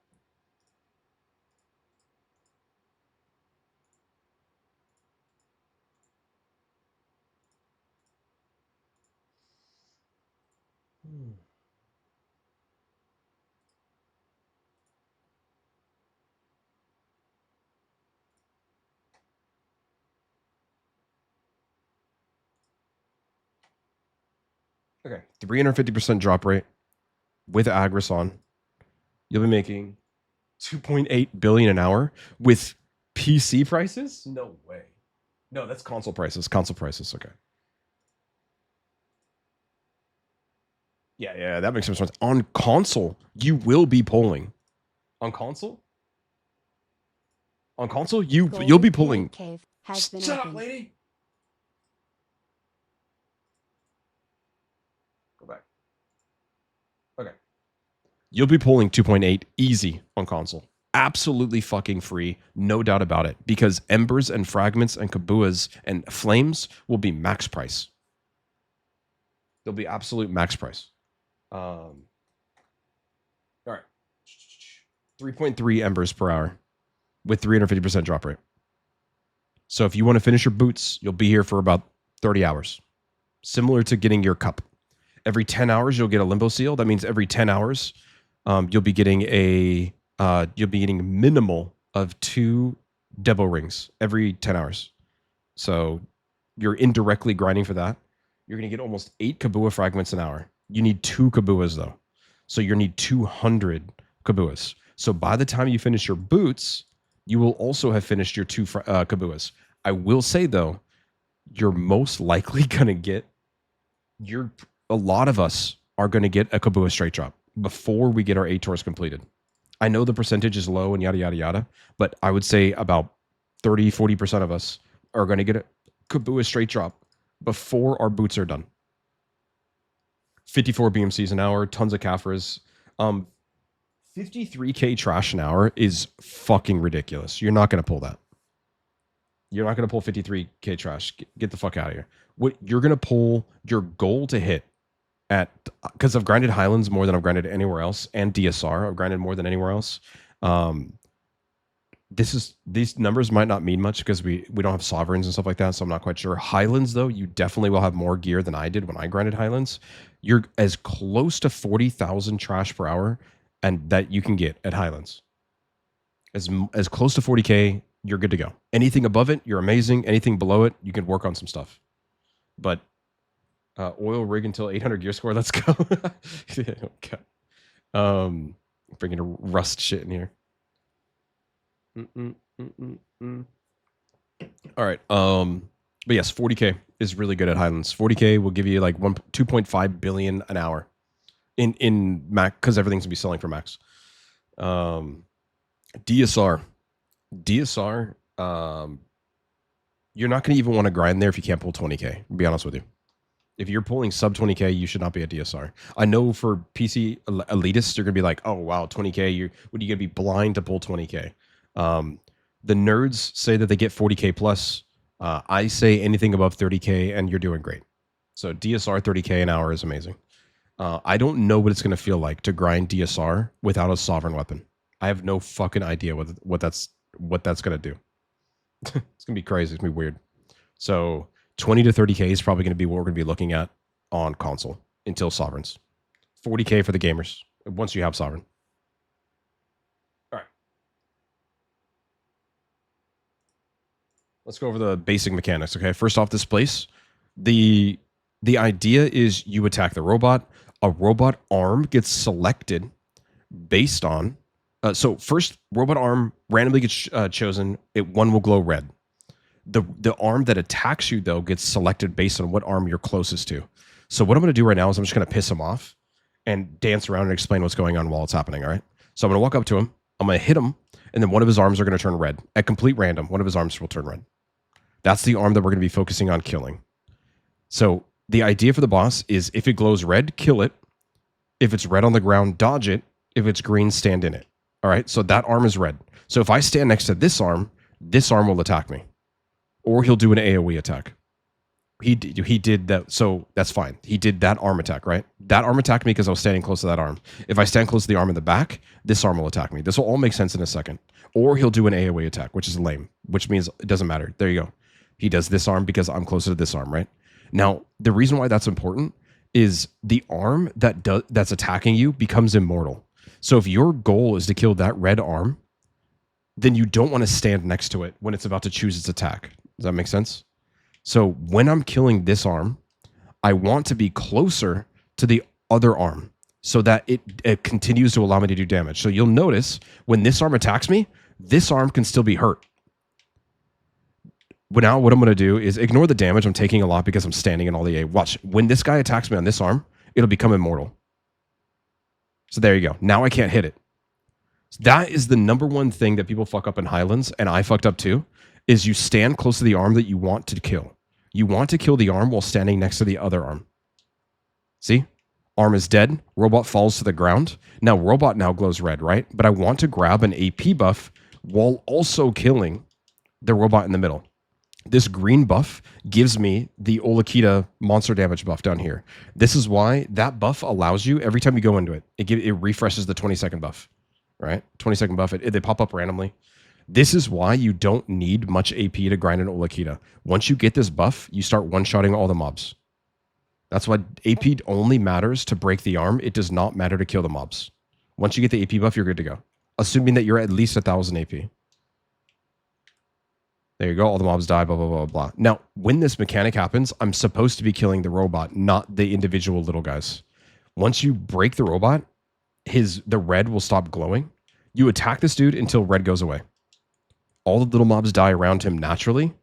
Okay, 350% drop rate with Agris on. You'll be making 2.8 billion an hour with PC prices? No way. No, that's console prices. Console prices. Okay. Yeah, that makes sense. On console, you will be pulling. On console? On console, you'll be pulling. Shut up, lady. Go back. Okay. You'll be pulling 2.8 easy on console. Absolutely fucking free, no doubt about it. Because embers and fragments and kabuas and flames will be max price. They'll be absolute max price. All right. 3.3 embers per hour with 350% drop rate. So if you want to finish your boots, you'll be here for about 30 hours. Similar to getting your cup. Every 10 hours, you'll get a limbo seal. That means every 10 hours, you'll be getting minimal of 2 Debo rings every 10 hours. So you're indirectly grinding for that. You're going to get almost 8 Kabua fragments an hour. You need 2 Kabuas though. So you need 200 Kabuas. So by the time you finish your boots, you will also have finished your 2 Kabuas. I will say though, you're most likely going to get a lot of us are going to get a Kabua straight drop before we get our Ators completed. I know the percentage is low and yada, yada, yada, but I would say about 30-40% of us are going to get a Kabua straight drop before our boots are done. 54 BMCs an hour, tons of Kafras. 53k trash an hour is fucking ridiculous. You're not going to pull that. You're not going to pull 53k trash. Get the fuck out of here. What you're going to pull, your goal to hit at, because I've grinded Highlands more than I've grinded anywhere else, and DSR I've grinded more than anywhere else. These numbers might not mean much because we don't have sovereigns and stuff like that, so I'm not quite sure. Highlands though, you definitely will have more gear than I did when I grinded Highlands. You're as close to 40,000 trash per hour and that you can get at Highlands. As close to 40k, you're good to go. Anything above it, you're amazing. Anything below it, you can work on some stuff. But Oil rig until 800 gear score. Let's go. Okay. Bringing a rust shit in here. All right. But yes, 40K is really good at Highlands. 40K will give you like 2.5 billion an hour in max, because everything's gonna be selling for max. DSR. You're not gonna even want to grind there if you can't pull 20K. To be honest with you. If you're pulling sub 20K, you should not be a DSR. I know for PC elitists, you're gonna be like, oh wow, 20K. What are you gonna be blind to pull 20K? The nerds say that they get 40K plus. I say anything above 30K, and you're doing great. So DSR 30K an hour is amazing. I don't know what it's gonna feel like to grind DSR without a sovereign weapon. I have no fucking idea what that's gonna do. It's gonna be crazy. It's gonna be weird. So 20 to 30K is probably going to be what we're going to be looking at on console until sovereigns. 40K for the gamers once you have sovereign. All right. Let's go over the basic mechanics, okay? First off, this place, the idea is you attack the robot. A robot arm gets selected based on... so first, robot arm randomly gets chosen. One will glow red. The arm that attacks you, though, gets selected based on what arm you're closest to. So what I'm going to do right now is I'm just going to piss him off and dance around and explain what's going on while it's happening, all right? So I'm going to walk up to him. I'm going to hit him, and then one of his arms are going to turn red. At complete random, one of his arms will turn red. That's the arm that we're going to be focusing on killing. So the idea for the boss is if it glows red, kill it. If it's red on the ground, dodge it. If it's green, stand in it. All right? So that arm is red. So if I stand next to this arm will attack me. Or he'll do an AoE attack. He did that, so that's fine. He did that arm attack, right? That arm attacked me because I was standing close to that arm. If I stand close to the arm in the back, this arm will attack me. This will all make sense in a second. Or he'll do an AoE attack, which is lame, which means it doesn't matter. There you go. He does this arm because I'm closer to this arm, right? Now, the reason why that's important is the arm that's attacking you becomes immortal. So if your goal is to kill that red arm, then you don't want to stand next to it when it's about to choose its attack. Does that make sense? So when I'm killing this arm, I want to be closer to the other arm so that it continues to allow me to do damage. So you'll notice when this arm attacks me, this arm can still be hurt. But now what I'm going to do is ignore the damage I'm taking a lot because I'm standing in all the A. Watch, when this guy attacks me on this arm, it'll become immortal. So there you go. Now I can't hit it. That is the number one thing that people fuck up in Highlands, and I fucked up too, is you stand close to the arm that you want to kill. You want to kill the arm while standing next to the other arm. See? Arm is dead. Robot falls to the ground. Now, robot now glows red, right? But I want to grab an AP buff while also killing the robot in the middle. This green buff gives me the Ulikita monster damage buff down here. This is why that buff allows you, every time you go into it, it refreshes the 20-second buff, right? 20-second buff, they pop up randomly. This is why you don't need much AP to grind an Ulikita. Once you get this buff, you start one-shotting all the mobs. That's why AP only matters to break the arm. It does not matter to kill the mobs. Once you get the AP buff, you're good to go. Assuming that you're at least 1,000 AP. There you go. All the mobs die, blah, blah, blah, blah. Now, when this mechanic happens, I'm supposed to be killing the robot, not the individual little guys. Once you break the robot, the red will stop glowing. You attack this dude until red goes away. All the little mobs die around him naturally.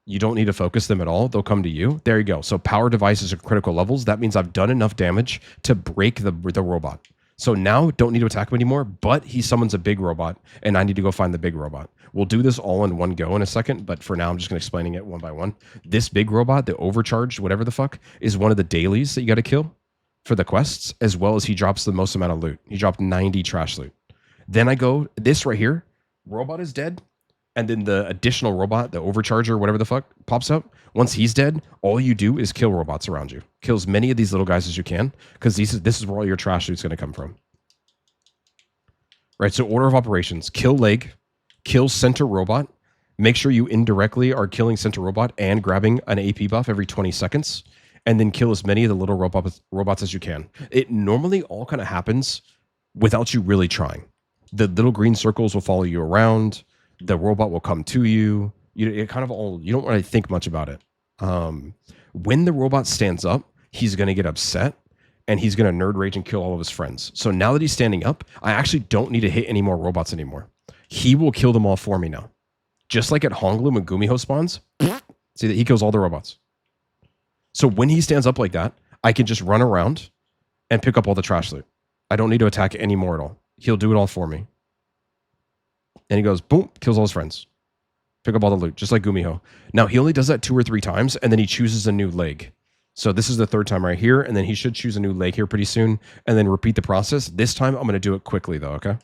You don't need to focus them at all. They'll come to you. There you go. So power devices are critical levels. That means I've done enough damage to break the robot. So now don't need to attack him anymore, but he summons a big robot, and I need to go find the big robot. We'll do this all in one go in a second, but for now I'm just going to explaining it one by one. This big robot, the overcharged, whatever the fuck, is one of the dailies that you got to kill for the quests, as well as he drops the most amount of loot. He dropped 90 trash loot. Then I go, this right here, robot is dead. And then the additional robot, the overcharger, whatever the fuck, pops up. Once he's dead, all you do is kill robots around you. Kill as many of these little guys as you can, because this is where all your trash loot's going to come from. Right, so order of operations. Kill leg, kill center robot. Make sure you indirectly are killing center robot and grabbing an AP buff every 20 seconds. And then kill as many of the little robots as you can. It normally all kind of happens without you really trying. The little green circles will follow you around. The robot will come to you. You don't really think much about it. When the robot stands up, he's going to get upset and he's going to nerd rage and kill all of his friends. So now that he's standing up, I actually don't need to hit any more robots anymore. He will kill them all for me now. Just like at Honglu when Gumiho spawns, see that he kills all the robots. So when he stands up like that, I can just run around and pick up all the trash loot. I don't need to attack anymore at all. He'll do it all for me. And he goes, boom, kills all his friends. Pick up all the loot, just like Gumiho. Now, he only does that 2 or 3 times, and then he chooses a new leg. So this is the 3rd time right here, and then he should choose a new leg here pretty soon, and then repeat the process. This time, I'm going to do it quickly, though, okay?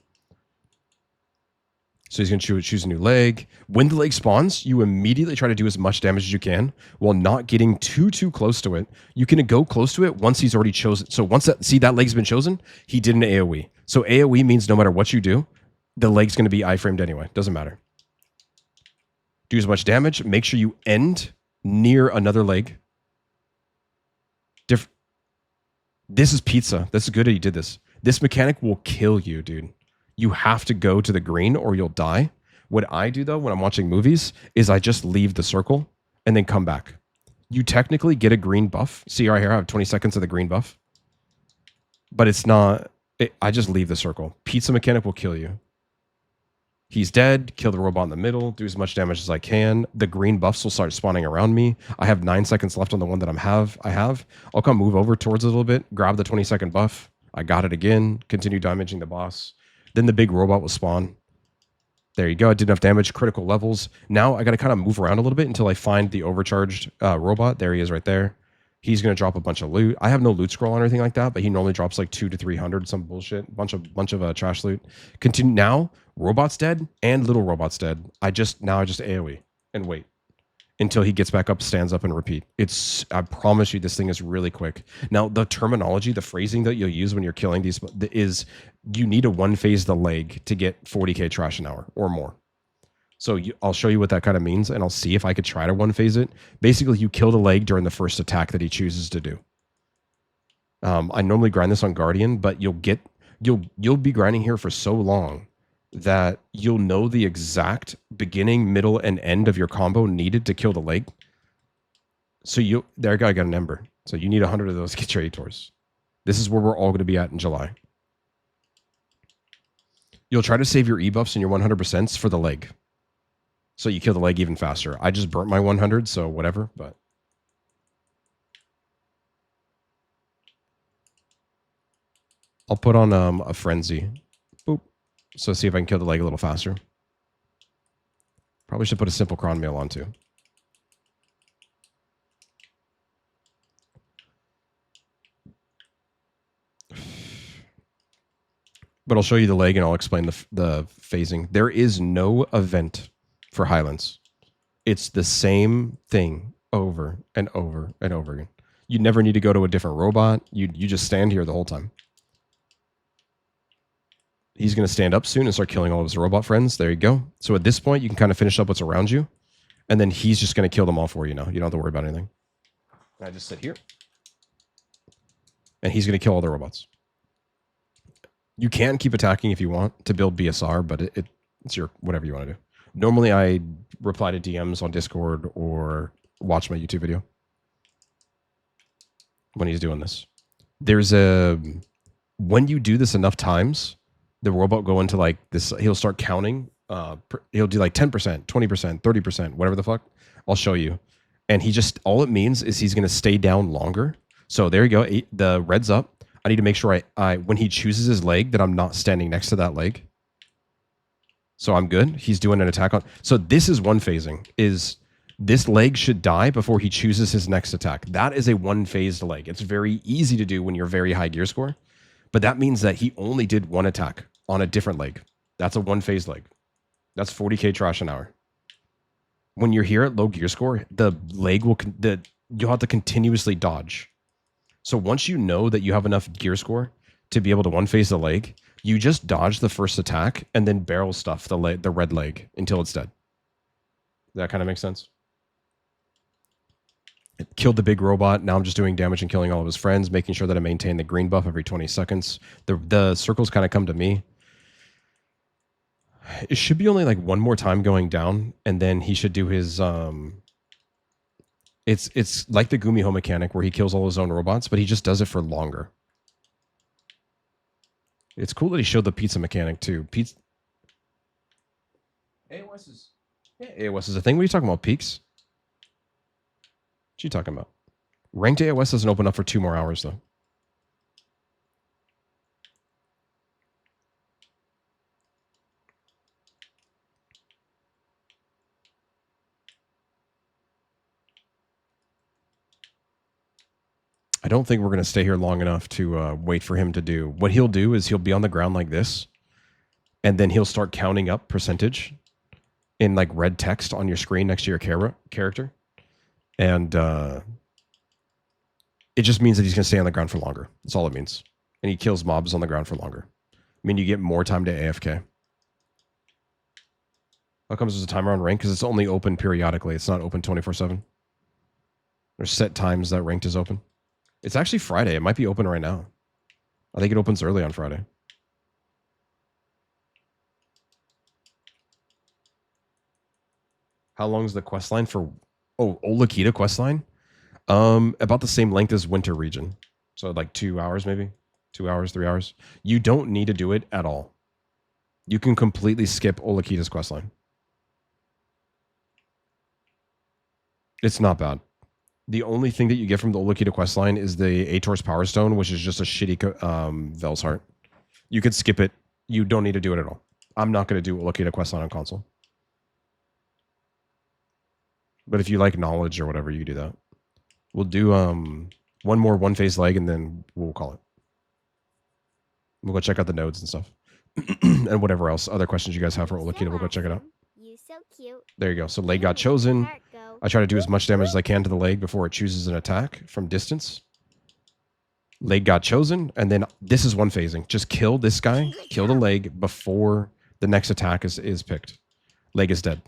So he's going to choose a new leg. When the leg spawns, you immediately try to do as much damage as you can while not getting too close to it. You can go close to it once he's already chosen. So once that leg's been chosen, he did an AoE. So AoE means no matter what you do, the leg's going to be iframed anyway. Doesn't matter. Do as much damage. Make sure you end near another leg. This is pizza. That's good that you did this. This mechanic will kill you, dude. You have to go to the green or you'll die. What I do, though, when I'm watching movies is I just leave the circle and then come back. You technically get a green buff. See right here, I have 20 seconds of the green buff. But it's not... I just leave the circle. Pizza mechanic will kill you. He's dead. Kill the robot in the middle. Do as much damage as I can. The green buffs will start spawning around me. I have 9 seconds left on the one that I have. I'll come move over towards it a little bit. Grab the 20-second buff. I got it again. Continue damaging the boss. Then the big robot will spawn. There you go. I did enough damage. Critical levels. Now I got to kind of move around a little bit until I find the overcharged robot. There he is right there. He's going to drop a bunch of loot. I have no loot scroll or anything like that, but he normally drops like 200 to 300, some bullshit. Bunch of trash loot. Continue now. Robot's dead and little robot's dead. I just AoE and wait until he gets back up, stands up, and repeat. I promise you, this thing is really quick. Now, the terminology, the phrasing that you'll use when you're killing these is you need to one phase the leg to get 40k trash an hour or more. So I'll show you what that kind of means, and I'll see if I could try to one phase it. Basically, you kill the leg during the first attack that he chooses to do. I normally grind this on Guardian, but you'll be grinding here for so long that you'll know the exact beginning, middle, and end of your combo needed to kill the leg. So there I got an ember. So you need 100 of those to get your Ators. This is where we're all going to be at in July. You'll try to save your E-buffs and your 100% for the leg. So you kill the leg even faster. I just burnt my 100, so whatever, but... I'll put on a frenzy. Boop. So see if I can kill the leg a little faster. Probably should put a simple cron mail on too. But I'll show you the leg and I'll explain the phasing. There is no event for Highlands. It's the same thing over and over and over again. You never need to go to a different robot. You just stand here the whole time. He's going to stand up soon and start killing all of his robot friends. There you go. So at this point, you can kind of finish up what's around you. And then he's just going to kill them all for you now. You don't have to worry about anything. I just sit here. And he's going to kill all the robots. You can keep attacking if you want to build BSR, but it's your whatever you want to do. Normally, I reply to DMs on Discord or watch my YouTube video when he's doing this. When you do this enough times, the robot will go into like this. He'll start counting. He'll do like 10%, 20%, 30%, whatever the fuck. I'll show you. And all it means is he's going to stay down longer. So there you go. The red's up. I need to make sure when he chooses his leg that I'm not standing next to that leg. So I'm good. He's doing an attack on. So this is one phasing. This leg should die before he chooses his next attack. That is a one-phased leg. It's very easy to do when you're very high gear score. But that means that he only did one attack on a different leg. That's a one-phase leg. That's 40k trash an hour. When you're here at low gear score, the leg you'll have to continuously dodge. So once you know that you have enough gear score to be able to one-phase the leg, you just dodge the first attack and then barrel stuff the red leg until it's dead. That kind of makes sense? It killed the big robot. Now I'm just doing damage and killing all of his friends, making sure that I maintain the green buff every 20 seconds. The circles kind of come to me. It should be only like one more time going down, and then he should do his It's like the Gumiho mechanic where he kills all his own robots, but he just does it for longer. It's cool that he showed the pizza mechanic too. Pizza. AOS is a thing. What are you talking about? Peaks? What you talking about? Ranked AOS doesn't open up for 2 more hours though. I don't think we're going to stay here long enough to wait for him to do. What he'll do is he'll be on the ground like this, and then he'll start counting up percentage in like red text on your screen next to your character. And it just means that he's going to stay on the ground for longer. That's all it means. And he kills mobs on the ground for longer. I mean, you get more time to AFK. How comes there's a timer on rank? Because it's only open periodically. It's not open 24/7. There's set times that ranked is open. It's actually Friday. It might be open right now. I think it opens early on Friday. How long is the quest line for... Oh, Ulikita quest line? About the same length as Winter Region. So like 2 hours maybe? 2 hours, 3 hours. You don't need to do it at all. You can completely skip Ulikita's quest line. It's not bad. The only thing that you get from the Ulikita questline is the Ators Power Stone, which is just a shitty Vel's Heart. You could skip it. You don't need to do it at all. I'm not going to do Ulikita questline on console. But if you like knowledge or whatever, you can do that. We'll do one more one-phase leg, and then we'll call it. We'll go check out the nodes and stuff. And whatever else. Other questions you guys have for Ulikita, we'll go check it out. You so cute. There you go. So leg got chosen. I try to do as much damage as I can to the leg before it chooses an attack from distance. Leg got chosen, and then this is one phasing. Just kill this guy, kill the leg before the next attack is picked. Leg is dead.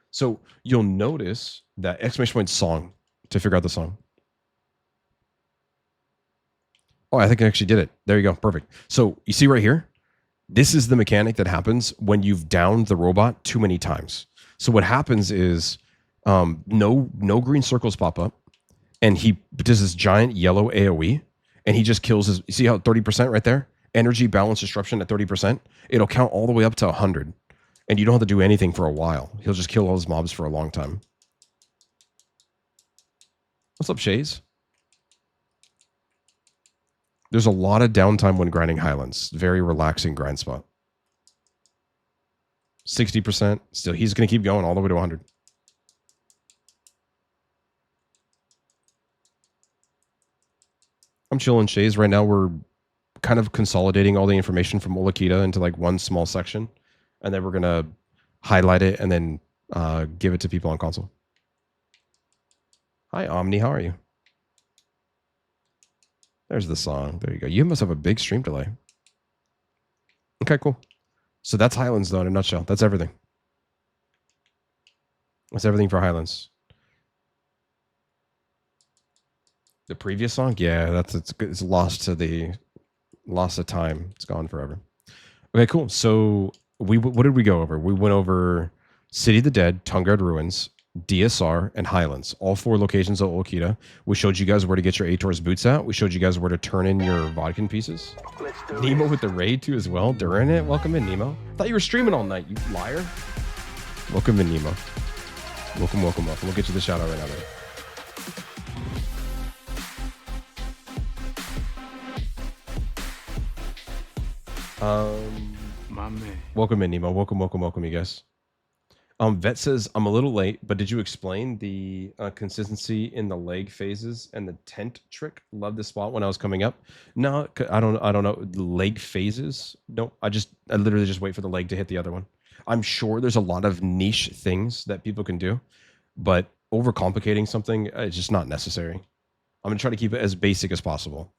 So you'll notice that exclamation point song to figure out the song. Oh, I think I actually did it. There you go. Perfect. So you see right here, this is the mechanic that happens when you've downed the robot too many times. So what happens is no green circles pop up, and he does this giant yellow AoE, and he just kills his... You see how 30% right there? Energy balance disruption at 30%. It'll count all the way up to 100, and you don't have to do anything for a while. He'll just kill all his mobs for a long time. What's up, Shays? There's a lot of downtime when grinding Highlands. Very relaxing grind spot. 60%. Still, he's going to keep going all the way to 100. I'm chilling, Shays. Right now, we're kind of consolidating all the information from Ulikita into like one small section. And then we're going to highlight it and then give it to people on console. Hi, Omni. How are you? There's the song. There you go. You must have a big stream delay. Okay, cool. So that's Highlands, though, in a nutshell. That's everything. That's everything for Highlands. The previous song? Yeah, it's lost to time. It's gone forever. Okay, cool. So what did we go over? We went over City of the Dead, Tungrad Ruins, DSR, and Highlands. All 4 locations of Ulikita. We showed you guys where to get your Ators boots out. We showed you guys where to turn in your Vodkin pieces. Nemo with the raid too as well. During it. Welcome in, Nemo. Thought you were streaming all night, you liar. Welcome in, Nemo. Welcome, welcome, welcome. We'll get you the shout out right now, man. My man. Welcome in, Nemo. Welcome, welcome, welcome, you guys. Vet says, I'm a little late, but did you explain the consistency in the leg phases and the tent trick? Love this spot when I was coming up. No, I don't know. The leg phases? No, I literally just wait for the leg to hit the other one. I'm sure there's a lot of niche things that people can do, but overcomplicating something is just not necessary. I'm going to try to keep it as basic as possible.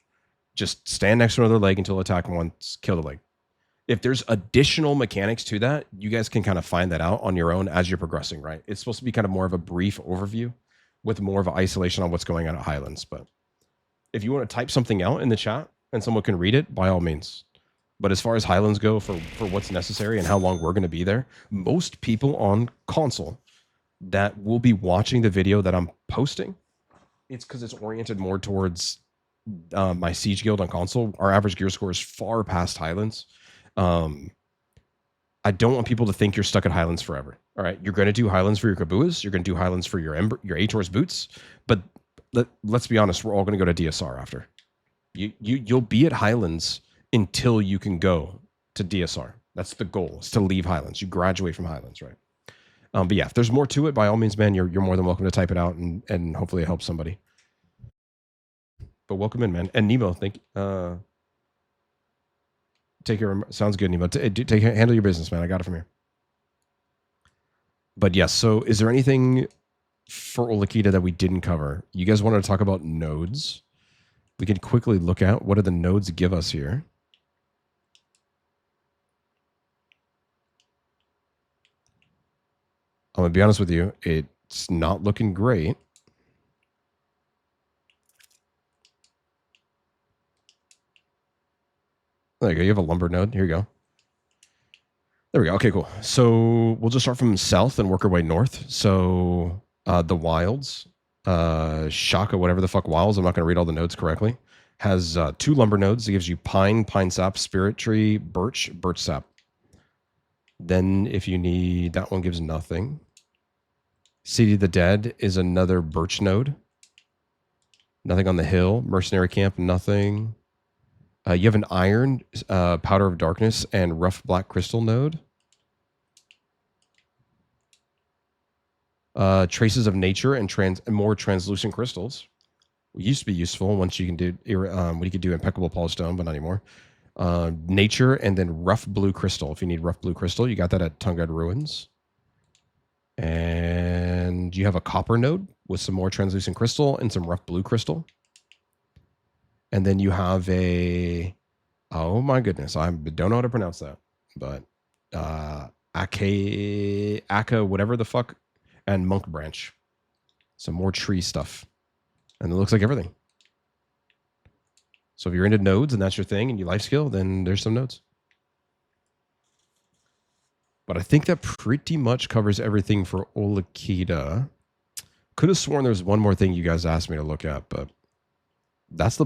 Just stand next to another leg until attack once, kill the leg. If there's additional mechanics to that, you guys can kind of find that out on your own as you're progressing, right? It's supposed to be kind of more of a brief overview with more of an isolation on what's going on at Highlands. But if you want to type something out in the chat and someone can read it, by all means. But as far as Highlands go for what's necessary and how long we're going to be there, most people on console that will be watching the video that I'm posting It's because it's oriented more towards my Siege Guild on console. Our average gear score is far past Highlands. Um, I don't want people to think you're stuck at Highlands forever. All right, you're going to do Highlands for your Kabuas. You're going to do Highlands for your Ators boots. But let's be honest, we're all going to go to DSR after. You'll be at Highlands until you can go to DSR. That's the goal. Is to leave Highlands. You graduate from Highlands, right? But yeah, if there's more to it, by all means, man, you're more than welcome to type it out and hopefully it helps somebody. But welcome in, man. And Nemo, take care. Sounds good, Nemo. Handle your business, man. I got it from here. But yes, so is there anything for Ulikita that we didn't cover? You guys wanted to talk about nodes? We can quickly look at what do the nodes give us here. I'm going to be honest with you. It's not looking great. There you go. You have a lumber node. Here you go. There we go. Okay, cool. So we'll just start from south and work our way north. So the wilds, Shaka, whatever the fuck wilds, I'm not going to read all the nodes correctly, has 2 lumber nodes. It gives you pine, pine sap, spirit tree, birch, birch sap. Then if you need, that one gives nothing. City of the Dead is another birch node. Nothing on the hill. Mercenary camp, nothing. You have an iron, powder of darkness, and rough black crystal node. Traces of nature and more translucent crystals. It used to be useful once you can do what you could do impeccable polished stone, but not anymore. Nature and then rough blue crystal. If you need rough blue crystal, you got that at Tungrad Ruins. And you have a copper node with some more translucent crystal and some rough blue crystal. And then you have oh my goodness, I don't know how to pronounce that, but Aka, whatever the fuck, and monk branch. Some more tree stuff. And it looks like everything. So if you're into nodes and that's your thing and you life skill, then there's some nodes. But I think that pretty much covers everything for Ulikita. Could have sworn there was one more thing you guys asked me to look at, but that's the